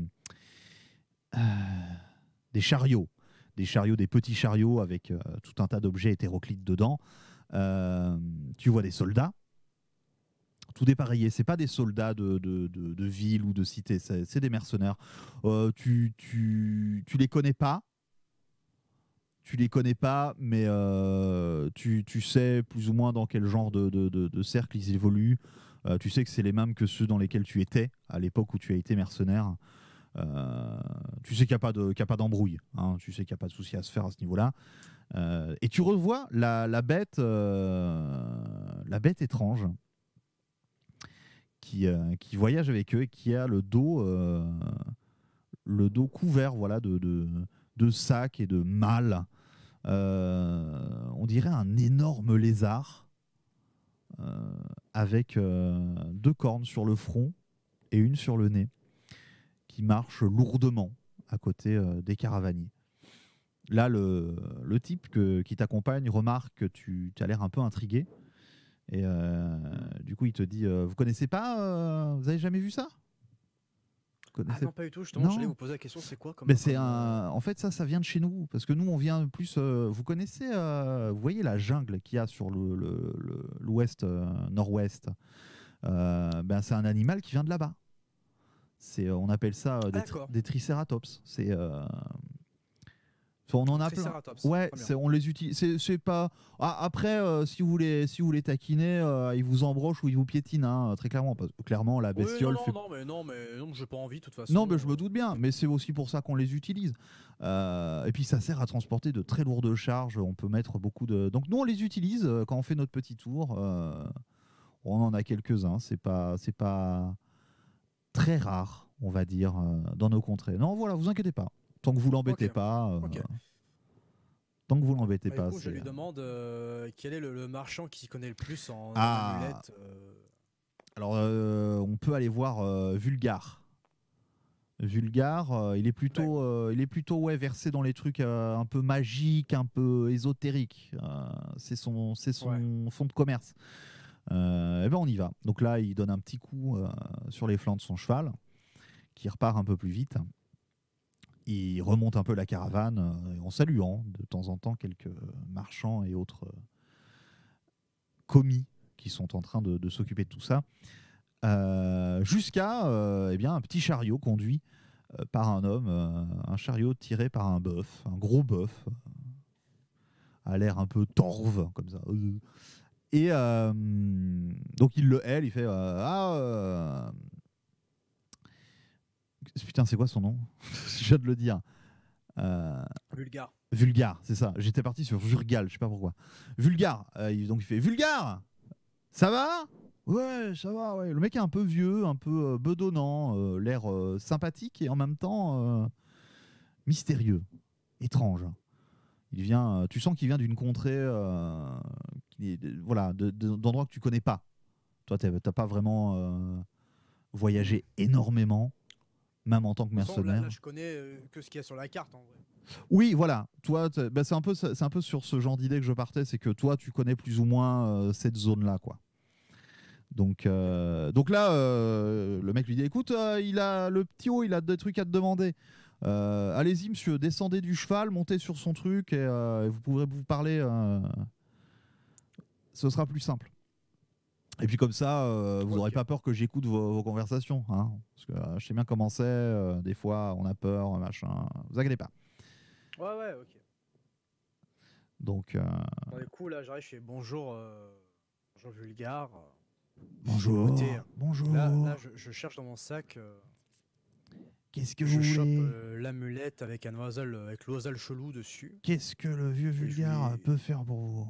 chariots. Des petits chariots avec tout un tas d'objets hétéroclites dedans. Tu vois des soldats. Tout dépareillé. C'est pas des soldats de ville ou de cité. C'est des mercenaires. Tu les connais pas. Mais tu sais plus ou moins dans quel genre de cercle ils évoluent. Tu sais que c'est les mêmes que ceux dans lesquels tu étais à l'époque où tu as été mercenaire. Tu sais qu'il n'y a pas d'embrouille. Hein. Tu sais qu'il n'y a pas de souci à se faire à ce niveau-là. Et tu revois la bête étrange qui voyage avec eux et qui a le dos couvert, voilà, de de sacs et de mâles. On dirait un énorme lézard avec 2 cornes sur le front et une sur le nez qui marche lourdement à côté des caravaniers. Là, le type qui t'accompagne remarque que tu as l'air un peu intrigué. Et du coup, il te dit vous connaissez pas vous avez jamais vu ça? Vous connaissez... Ah non, pas du tout. Justement, Non. j'allais vous poser la question c'est quoi comme. Mais c'est en fait, ça vient de chez nous. Parce que nous, on vient plus. Vous connaissez, vous voyez la jungle qu'il y a sur l'ouest, nord-ouest ben, c'est un animal qui vient de là-bas. On appelle ça des tricératops. On en a plein. Ouais, on les utilise. C'est pas. Après, si vous les taquinez, ils vous embrochent ou ils vous piétinent, hein, très clairement. Parce que clairement, la bestiole. Oui, non, mais j'ai pas envie de toute façon. Non, mais je me doute bien. Mais c'est aussi pour ça qu'on les utilise. Et puis ça sert à transporter de très lourdes charges. On peut mettre beaucoup de. Donc nous, on les utilise quand on fait notre petit tour. On en a quelques-uns. C'est pas très rare, on va dire, dans nos contrées. Non, voilà, vous inquiétez pas. Tant que vous l'embêtez pas. Tant que vous l'embêtez pas. Je lui demande quel est le marchand qui s'y connaît le plus en amulettes. Alors, on peut aller voir Vulgar. Vulgar, il est plutôt versé dans les trucs un peu magiques, un peu ésotériques. C'est son fond de commerce. Et ben on y va. Donc là, il donne un petit coup sur les flancs de son cheval, qui repart un peu plus vite. Il remonte un peu la caravane en saluant de temps en temps quelques marchands et autres commis qui sont en train de s'occuper de tout ça, jusqu'à un petit chariot conduit par un homme, un chariot tiré par un bœuf, un gros bœuf, à l'air un peu torve comme ça. Et donc il le hèle, il fait putain, c'est quoi son nom? Je viens de le dire. Vulgar. Vulgar, c'est ça. J'étais parti sur Vulgal, je sais pas pourquoi. Vulgar. Donc il fait Vulgar. Ça va? Ouais, ça va. Ouais. Le mec est un peu vieux, un peu bedonnant, l'air sympathique et en même temps mystérieux, étrange. Il vient. Tu sens qu'il vient d'une contrée, d'endroits que tu connais pas. Toi, t'as pas vraiment voyagé énormément. Même en tant que mercenaire. Là, je connais que ce qu'il y a sur la carte en vrai. Oui, voilà. Toi, c'est un peu sur ce genre d'idée que je partais, c'est que toi, tu connais plus ou moins cette zone-là, quoi. Donc là, le mec lui dit, écoute, le petit haut, il a des trucs à te demander. Allez-y, monsieur, descendez du cheval, montez sur son truc et vous pourrez vous parler. Ce sera plus simple. Et puis comme ça, vous n'aurez pas peur que j'écoute vos conversations. Hein, parce que je sais bien comment c'est. Des fois, on a peur, machin. Vous inquiétez pas. Ouais, ok. Donc. Du coup, là, j'arrive, je fais bonjour Vulgar. Bonjour. Écoutez, bonjour. Là je cherche dans mon sac. Qu'est-ce que vous voulez? chope l'amulette avec l'oiseau chelou dessus. Qu'est-ce que le vieux Vulgar peut faire pour vous?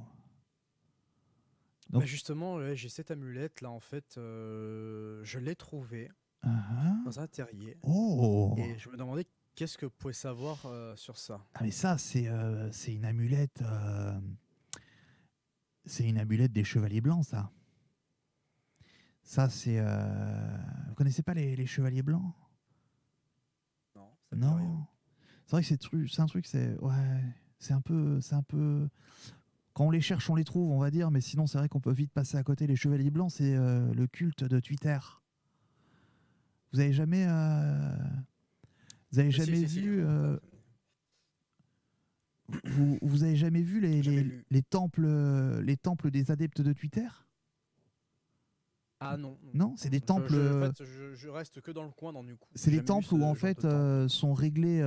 Donc, justement, j'ai cette amulette là en fait, je l'ai trouvée dans un terrier. Oh. Et je me demandais qu'est-ce que vous pouvez savoir sur ça. Ah mais ça c'est une amulette, c'est une amulette des Chevaliers Blancs ça. Ça c'est vous connaissez pas les Chevaliers Blancs? Non. Ça me dit rien. Non. C'est vrai que c'est un truc c'est un peu. Quand on les cherche, on les trouve, on va dire, mais sinon, c'est vrai qu'on peut vite passer à côté. Les Chevaliers Blancs, c'est le culte de Twitter. Vous avez jamais, vu, vous avez jamais vu les temples des adeptes de Twitter? Ah non. Non, c'est des temples. Je reste que dans le coin, du coup. C'est des temples où en fait sont réglés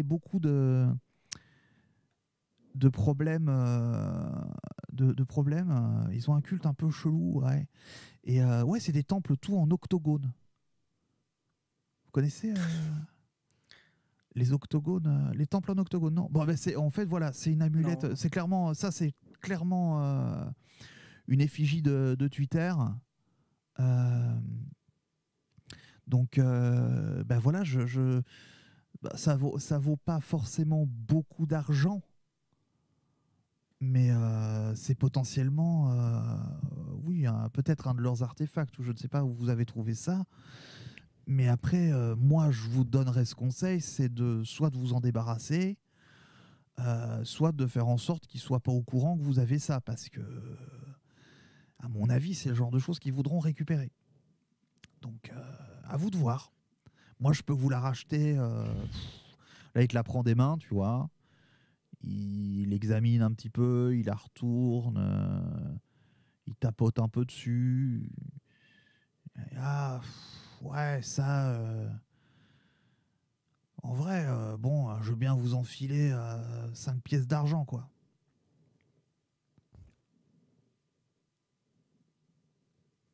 beaucoup de problèmes, ils ont un culte un peu chelou, ouais. Et c'est des temples tout en octogone. Vous connaissez les octogones, les temples en octogone? Non. Bon, c'est en fait voilà, c'est une amulette. Non. C'est clairement une effigie de Twitter. Donc voilà, bah, ça vaut pas forcément beaucoup d'argent, mais c'est potentiellement, oui, peut-être un de leurs artefacts, ou je ne sais pas où vous avez trouvé ça. Mais après, moi, je vous donnerais ce conseil, c'est soit de vous en débarrasser, soit de faire en sorte qu'ils ne soient pas au courant que vous avez ça, parce que, à mon avis, c'est le genre de choses qu'ils voudront récupérer. Donc, à vous de voir. Moi, je peux vous la racheter. Là, il te la prend des mains, tu vois. Il examine un petit peu, il la retourne, il tapote un peu dessus. Ah, ouais, ça. En vrai, bon, je veux bien vous enfiler 5 pièces d'argent, quoi.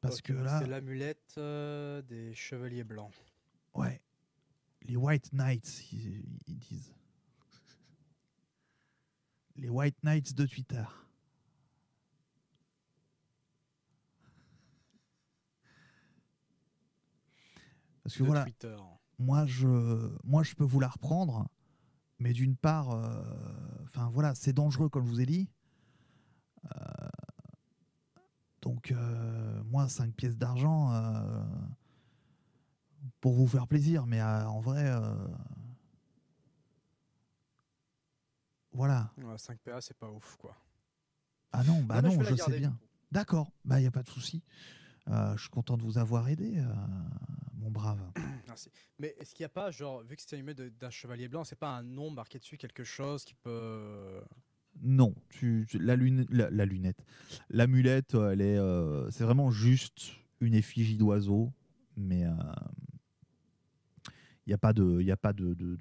Parce Ok, que donc là, c'est l'amulette des chevaliers blancs. ouais, les White Knights, ils disent. Les White Knights de Twitter. Parce que De voilà, Twitter. moi je peux vous la reprendre, mais d'une part, enfin voilà, c'est dangereux comme je vous ai dit. Donc moi, 5 pièces d'argent pour vous faire plaisir, mais en vrai, voilà. Ouais, 5 PA, c'est pas ouf, quoi. Ah non, Non, bah mais je non, vais la je sais garder, du bien. coup. D'accord, bah il n'y a pas de souci. Je suis content de vous avoir aidé, mon brave. Merci. Mais est-ce qu'il n'y a pas, genre, vu que c'est animé d'un chevalier blanc, c'est pas un nom marqué dessus, quelque chose qui peut... Non, la lunette. L'amulette, c'est vraiment juste une effigie d'oiseau, mais il n'y a pas de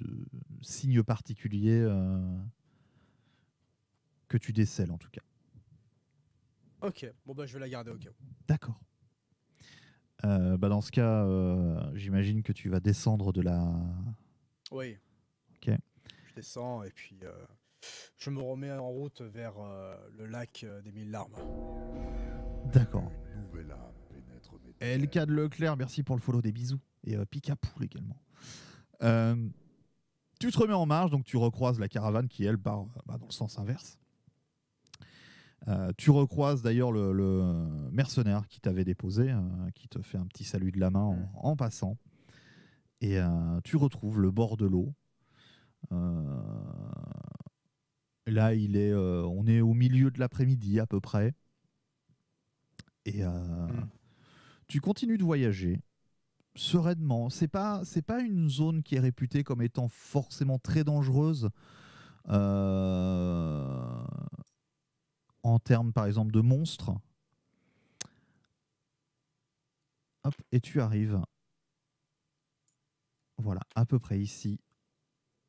signe particulier que tu décèles en tout cas. Ok, bon bah je vais la garder au cas où. D'accord. Bah dans ce cas, j'imagine que tu vas descendre de la... Oui. Ok. Je descends et puis je me remets en route vers le lac des Mille Larmes. D'accord. Une nouvelle âme pénètre mes LK ténèbres. de Leclerc, merci pour le follow, des bisous. Et Picapoul également. Euh, tu te remets en marche, donc tu recroises la caravane qui, elle, part dans le sens inverse. Tu recroises d'ailleurs le mercenaire qui t'avait déposé, qui te fait un petit salut de la main en passant. Et tu retrouves le bord de l'eau. Là, on est au milieu de l'après-midi à peu près. Et tu continues de voyager sereinement. C'est pas une zone qui est réputée comme étant forcément très dangereuse en termes, par exemple, de monstres. Hop, et tu arrives, voilà, à peu près ici,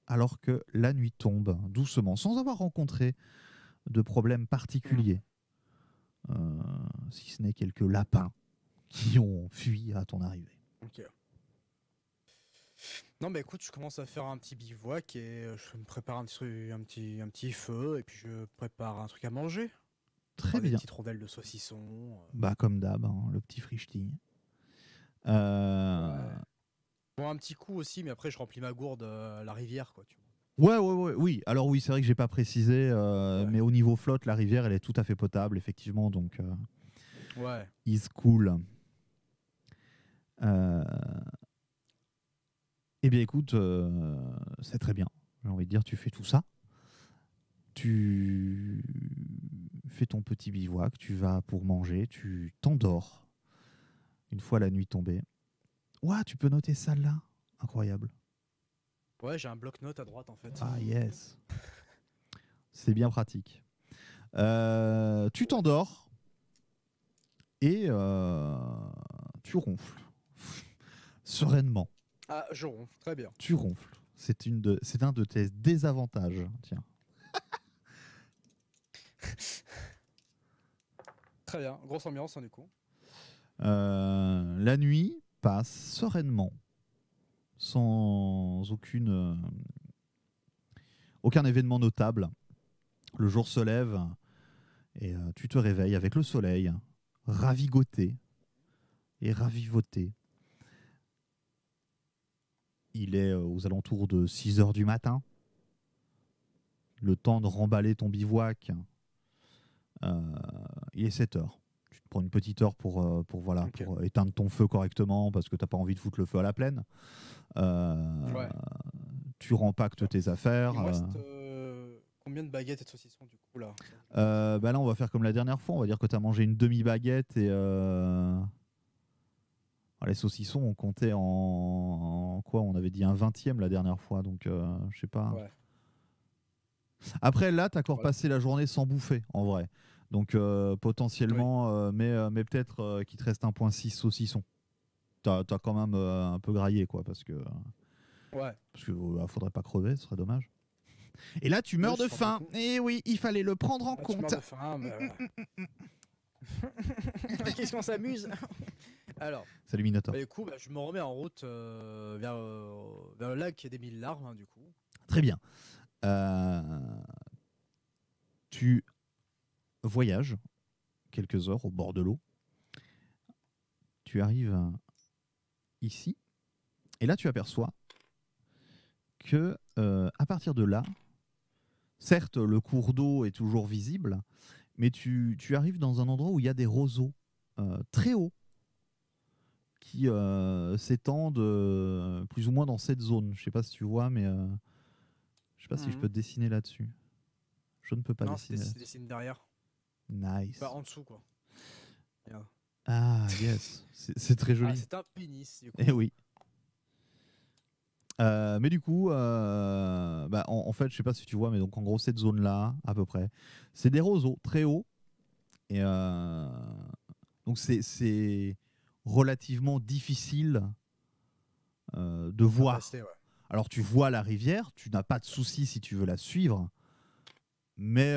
alors que la nuit tombe doucement, sans avoir rencontré de problème particulier, si ce n'est quelques lapins qui ont fui à ton arrivée. Ok. Non bah écoute, je commence à faire un petit bivouac et je me prépare un petit feu et puis je prépare un truc à manger. Très Des bien. petites rondelles de saucisson. Bah comme d'hab, hein, le petit frichti. Ouais. Bon, un petit coup aussi, mais après je remplis ma gourde à la rivière, quoi. Tu vois. Oui. Alors oui, c'est vrai que j'ai pas précisé, Ouais. mais au niveau flotte, la rivière, elle est tout à fait potable, effectivement, donc Ouais. is cool. Eh bien, écoute, c'est très bien. J'ai envie de dire, tu fais tout ça. Tu fais ton petit bivouac, tu vas pour manger, tu t'endors une fois la nuit tombée. Ouah, tu peux noter ça là. Incroyable. Ouais, j'ai un bloc-notes à droite en fait. Ah yes. C'est bien pratique. Tu t'endors et tu ronfles. Sereinement. Ah, je ronfle, très bien. Tu ronfles. C'est un de tes désavantages. Tiens. Très bien, grosse ambiance hein, du coup. La nuit passe sereinement, sans aucun événement notable. Le jour se lève et tu te réveilles avec le soleil, ravigoté et ravivoté. Il est aux alentours de 6 heures du matin. Le temps de remballer ton bivouac, il est 7 heures. Tu te prends une petite heure pour éteindre ton feu correctement parce que tu n'as pas envie de foutre le feu à la plaine. Tu rempactes tes affaires. Il me reste combien de baguettes et de saucissons du coup là? Là, on va faire comme la dernière fois. On va dire que tu as mangé une demi-baguette et les saucissons, on comptait en quoi? On avait dit un 20e la dernière fois. Donc, je sais pas. Ouais. Après, là, tu as encore passé la journée sans bouffer, en vrai. Donc, potentiellement, mais peut-être qu'il te reste 1,6 saucisson. Tu as quand même un peu graillé, quoi, parce que faudrait pas crever, ce serait dommage. Et là, tu meurs de faim. Et oui, il fallait le prendre en compte. Tu meurs de faim, qu'est-ce qu'on s'amuse. Alors, salut Minotaur. Du coup, je me remets en route vers le lac des 1000 larmes, hein, du coup. Très bien. Tu voyages quelques heures au bord de l'eau. Tu arrives ici. Et là, tu aperçois que à partir de là, certes, le cours d'eau est toujours visible, mais tu arrives dans un endroit où il y a des roseaux très hauts qui s'étendent plus ou moins dans cette zone. Je ne sais pas si tu vois, mais je sais pas si je peux te dessiner là-dessus. Je ne peux pas dessiner. Non, c'est dessiné derrière. Nice. En dessous, quoi. Yeah. Ah, yes. C'est très joli. C'est un pénis, du coup. Eh oui. Mais du coup, en fait, je sais pas si tu vois, mais donc en gros, cette zone-là, à peu près, c'est des roseaux très hauts. Et donc, c'est relativement difficile de voir. Passer, ouais. Alors, tu vois la rivière, tu n'as pas de souci si tu veux la suivre. Mais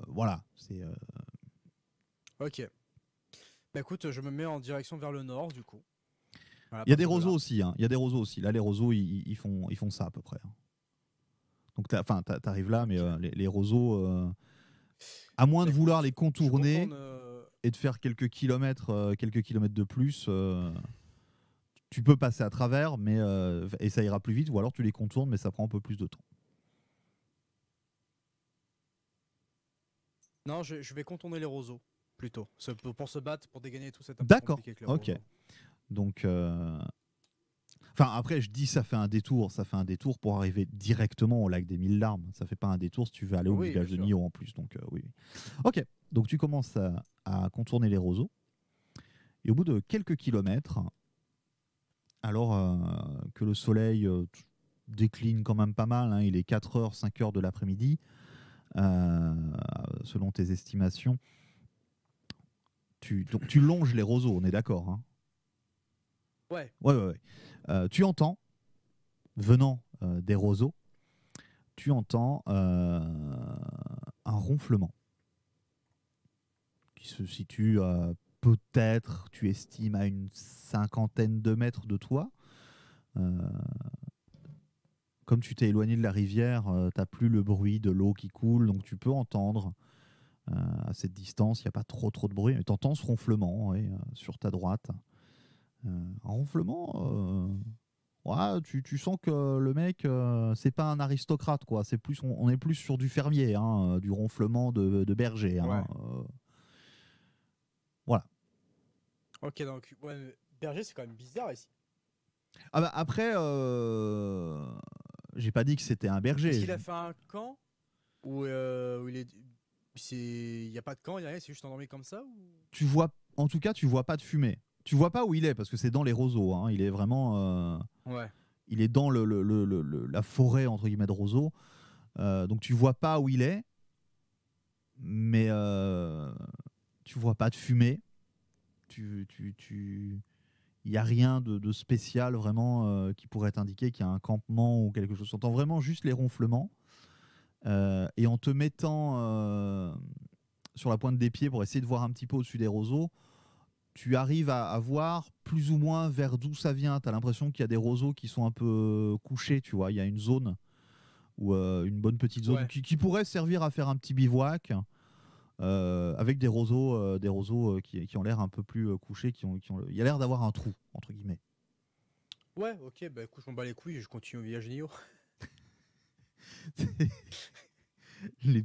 voilà, c'est... Ok. Écoute, je me mets en direction vers le nord, du coup. Voilà, il y a des roseaux aussi. Hein. Il y a des roseaux aussi. Là, les roseaux, ils font ça à peu près. Donc, t'arrives là, mais les roseaux, à moins de vouloir les contourner et de faire quelques kilomètres de plus, tu peux passer à travers, mais et ça ira plus vite. Ou alors tu les contournes, mais ça prend un peu plus de temps. Non, je vais contourner les roseaux plutôt. Pour se battre, pour dégainer tout, c'est un peu D'accord. compliqué avec les roseaux. Donc, après, je dis ça fait un détour pour arriver directement au lac des 1000 larmes. Ça fait pas un détour si tu veux aller au village de Nio en plus. Donc, oui. Ok, donc tu commences à contourner les roseaux. Et au bout de quelques kilomètres, alors que le soleil décline quand même pas mal, hein, il est 4h, 5h de l'après-midi, selon tes estimations, tu longes les roseaux, on est d'accord, hein? Ouais. Tu entends, venant des roseaux, tu entends un ronflement qui se situe peut-être, tu estimes, à une 50aine de mètres de toi. Comme tu t'es éloigné de la rivière, tu n'as plus le bruit de l'eau qui coule, donc tu peux entendre à cette distance, il n'y a pas trop de bruit, mais tu entends ce ronflement sur ta droite. Un ronflement, tu sens que le mec, c'est pas un aristocrate, quoi. C'est plus, on est plus sur du fermier, hein, du ronflement de berger. Hein, voilà. Ok, donc berger, c'est quand même bizarre ici. Ah bah après, j'ai pas dit que c'était un berger. Est-ce qu'il a fait un camp où il n'y a pas de camp, il y a rien, c'est juste endormi comme ça ou... En tout cas, tu vois pas de fumée. Tu vois pas où il est parce que c'est dans les roseaux. Hein. Il est vraiment. Il est dans la forêt entre guillemets de roseaux. Donc tu vois pas où il est, mais tu vois pas de fumée. Il y a rien de spécial vraiment qui pourrait t'indiquer qu'il y a un campement ou quelque chose. Tu entends vraiment juste les ronflements. Et en te mettant sur la pointe des pieds pour essayer de voir un petit peu au-dessus des roseaux, tu arrives à voir plus ou moins vers d'où ça vient. Tu as l'impression qu'il y a des roseaux qui sont un peu couchés, tu vois. Il y a une zone, ou une bonne petite zone qui pourrait servir à faire un petit bivouac avec des roseaux qui ont l'air un peu plus couchés. Il y a l'air d'avoir un trou, entre guillemets. Ouais, ok, bah écoute, je m'en bats les couilles, je continue au village Nio. Les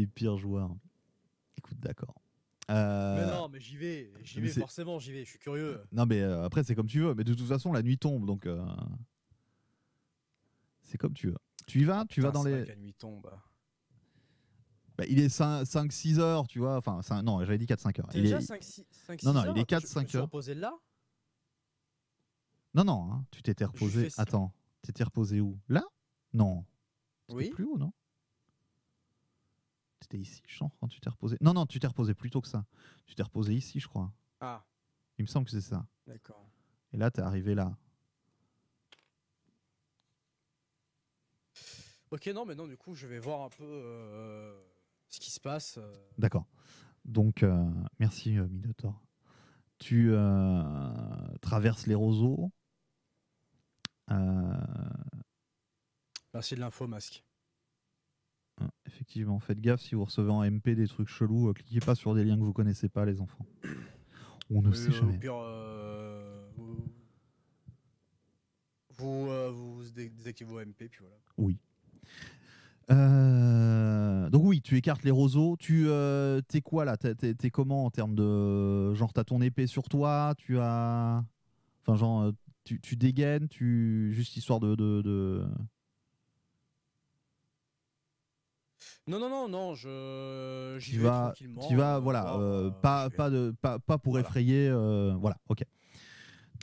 pires joueurs. Écoute, d'accord. Mais non, mais j'y vais, mais c'est- forcément, j'y vais, je suis curieux. Non, mais après, c'est comme tu veux. Mais de toute façon, la nuit tombe, donc c'est comme tu veux. Tu y vas, tu vas Putain, dans c'est vrai les. que la nuit tombe. Bah, il est 5-6 heures, tu vois. Enfin, non, j'avais dit 4-5 heures. T'es déjà 5-6 Non, non, heures? il est Attends, 4-5 je me suis heures. reposé là? Non, non, hein, tu t'étais Je reposé. fais- Attends, t'étais reposé où? Là? Non. C'était Oui? plus haut, non? C'était ici, je sens, quand tu t'es reposé. Non, non, tu t'es reposé plus tôt que ça. Tu t'es reposé ici, je crois. Ah, Il me semble que c'est ça. d'accord. Et là, t'es arrivé là. Ok, non, mais non, du coup, je vais voir un peu ce qui se passe. D'accord. Donc, merci Minotaur. Tu traverses les roseaux. Merci de l'info, Masque. Effectivement, faites gaffe si vous recevez en MP des trucs chelous. Cliquez pas sur des liens que vous connaissez pas, les enfants. On ne sait Au jamais. pire, vous désactivez vos MP, puis voilà. Oui. Donc oui, tu écartes les roseaux. T'es quoi là? T'es comment en termes de genre t'as ton épée sur toi? Tu as, enfin genre tu dégaines, juste histoire de... Non, j'y Tu vais vas, tranquillement. voilà, voir, pas, je vais- pas, pas pour Voilà. effrayer, voilà, ok.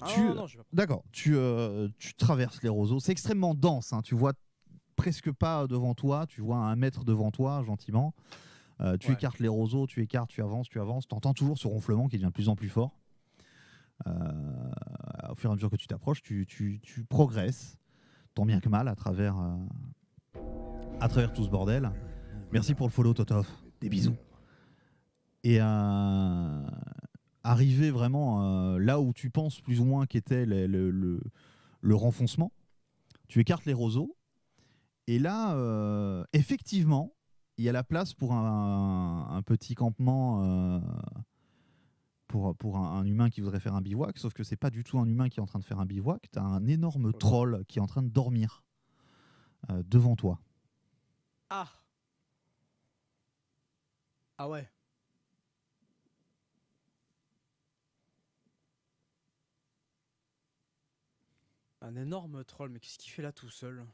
Ah non, je vais pas. D'accord, tu traverses les roseaux, c'est extrêmement dense, hein, tu vois presque pas devant toi, tu vois à 1 mètre devant toi, gentiment. Tu Ouais. écartes les roseaux, tu écartes, tu avances, t'entends toujours ce ronflement qui devient de plus en plus fort. Au fur et à mesure que tu t'approches, tu progresses, tant bien que mal, à travers tout ce bordel. Merci pour le follow, Totov. Des bisous. Et arrivé vraiment là où tu penses plus ou moins qu'était le renfoncement, tu écartes les roseaux. Et là, effectivement, il y a la place pour un petit campement pour un humain qui voudrait faire un bivouac. Sauf que c'est pas du tout un humain qui est en train de faire un bivouac. Tu as un énorme troll qui est en train de dormir devant toi. Ah. Ah ouais. Un énorme troll, mais qu'est-ce qu'il fait là tout seul?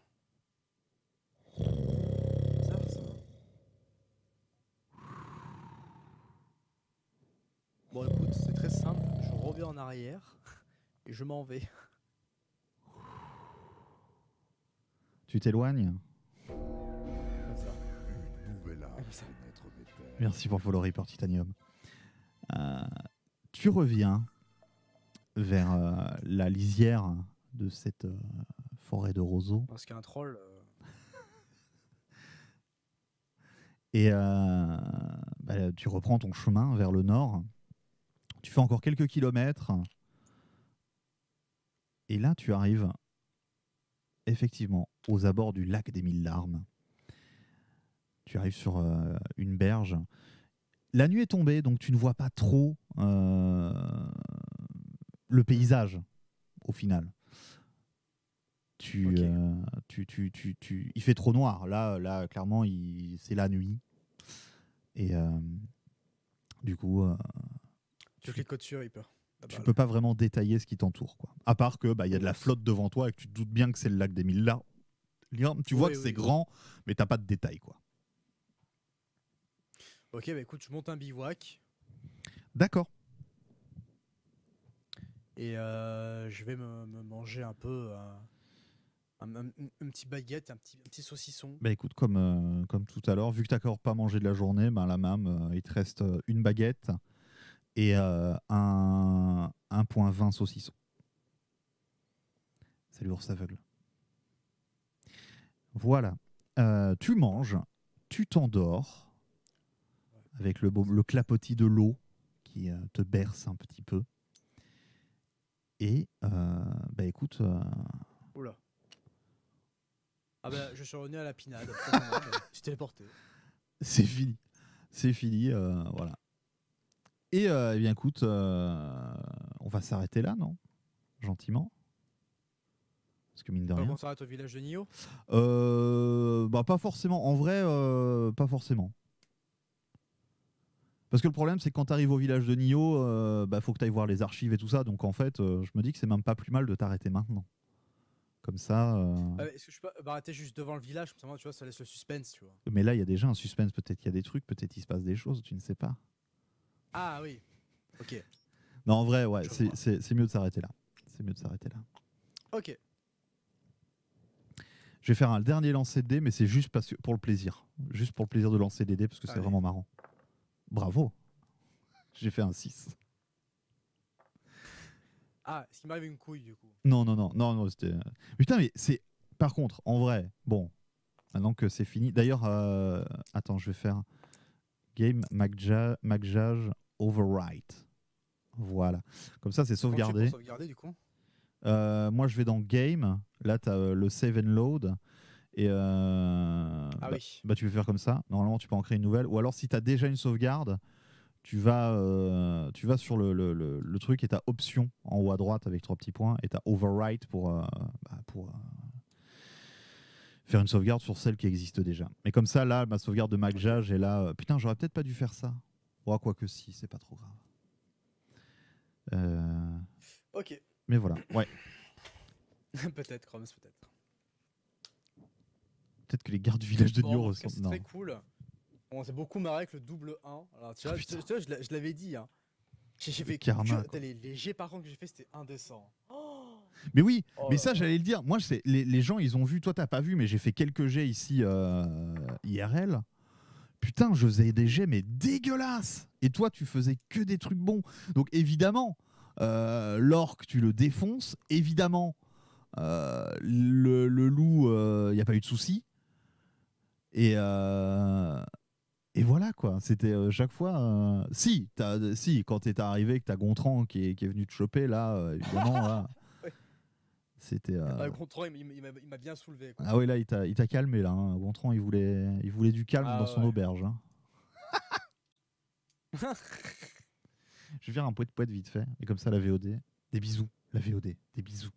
Bizarre, ça. Bon écoute, c'est très simple, je reviens en arrière et je m'en vais. Tu t'éloignes. Comme ça. Une nouvelle âme pénètre mes terres. Merci pour le follow report Titanium. Tu reviens vers la lisière de cette forêt de roseaux. Parce qu'un troll... Et tu reprends ton chemin vers le nord. Tu fais encore quelques kilomètres. Et là, tu arrives effectivement aux abords du lac des Mille Larmes. Tu arrives sur une berge. La nuit est tombée, donc tu ne vois pas trop le paysage au final. Ok. Il fait trop noir. Là clairement, c'est la nuit. Et du coup, Tu cliques dessus, il peut. tu peux pas vraiment détailler ce qui t'entoure, quoi. À part que y a de la flotte devant toi et que tu te doutes bien que c'est le lac des Mille Larmes. Tu vois que c'est grand, mais t'as pas de détails, quoi. Ok, bah écoute, je monte un bivouac D'accord. et je vais me manger un peu un petit baguette, un petit saucisson. Bah écoute, comme tout à l'heure, vu que t'as encore pas mangé de la journée, la même, il te reste une baguette et 1,20 saucisson. Salut ours aveugle. Voilà. Tu manges, tu t'endors avec le clapotis de l'eau qui te berce un petit peu. Et bah écoute... Oula. Ah bah je suis revenu à la pinade. Je suis téléporté. C'est fini. C'est fini, voilà. Et eh bien écoute, on va s'arrêter là, non? Gentiment. Parce que mine de Pas rien. qu'on s'arrête au village de Nio. Bah pas forcément. En vrai, pas forcément. Parce que le problème, c'est que quand tu arrives au village de Nio, bah faut que tu ailles voir les archives et tout ça. Donc en fait, je me dis que c'est même pas plus mal de t'arrêter maintenant. Comme ça. Est-ce que je peux m'arrêter juste devant le village, comme ça, moi, tu vois, ça laisse le suspense, tu vois. Mais là, il y a déjà un suspense. Peut-être qu'il y a des trucs, peut-être il se passe des choses, tu ne sais pas. Ah oui. Ok. Non, en vrai, ouais, Je vois. c'est mieux de s'arrêter là. C'est mieux de s'arrêter là. Ok. Je vais faire un dernier lancer de dés, mais c'est juste parce que, pour le plaisir. Juste pour le plaisir de lancer des dés, parce que c'est Allez. vraiment marrant. Bravo. J'ai fait un 6. Ah, est-ce qu'il m'arrive une couille du coup? Non, c'était. Putain, mais c'est. Par contre, en vrai, bon, maintenant que c'est fini. D'ailleurs, attends, je vais faire Game Magjaj Overwrite. Voilà. Comme ça, c'est Comment tu fais sauvegardé. pour sauvegarder du coup? Moi, je vais dans Game. Là, tu as le Save and Load. Et Ah oui. bah, tu peux faire comme ça. Normalement, tu peux en créer une nouvelle. Ou alors, si tu as déjà une sauvegarde, tu vas sur le truc et tu as Option en haut à droite avec 3 petits points. Et tu as Overwrite pour faire une sauvegarde sur celle qui existe déjà. Mais comme ça, là, ma sauvegarde de Magjaj est là. Putain, j'aurais peut-être pas dû faire ça. Oh, quoi que si, c'est pas trop grave. Ok. Mais voilà, ouais. Peut-être, Chromes, peut-être. Peut-être que les gardes du village de Bon, Nio en tout cas, ressemblent. c'est Non. très cool. On s'est beaucoup marré avec le double 1. Alors, tu vois, putain. tu vois, je l'avais dit. Hein. J'ai fait karma, que quoi. les jets par contre que j'ai fait, c'était indécent. Oh, Mais oui, oh mais là ça, là. j'allais le dire. Moi, les gens, ils ont vu. Toi, t'as pas vu, mais j'ai fait quelques jets ici IRL. Putain, je faisais des jets, mais dégueulasses. Et toi, tu faisais que des trucs bons. Donc, évidemment, l'orc, tu le défonces. Évidemment, le loup, il n'y a pas eu de souci. Et voilà, quoi. C'était chaque fois. Si, quand t'es arrivé, que t'as Gontran qui est venu te choper, là, évidemment, là. Ouais. C'était. Ah, Gontran, il m'a bien soulevé. Quoi. Ah oui, là, il t'a calmé, là. Hein. Gontran, il voulait du calme Ah dans son ouais. auberge. Hein. Je vais faire un poète vite fait. Et comme ça, la VOD. Des bisous, la VOD. Des bisous.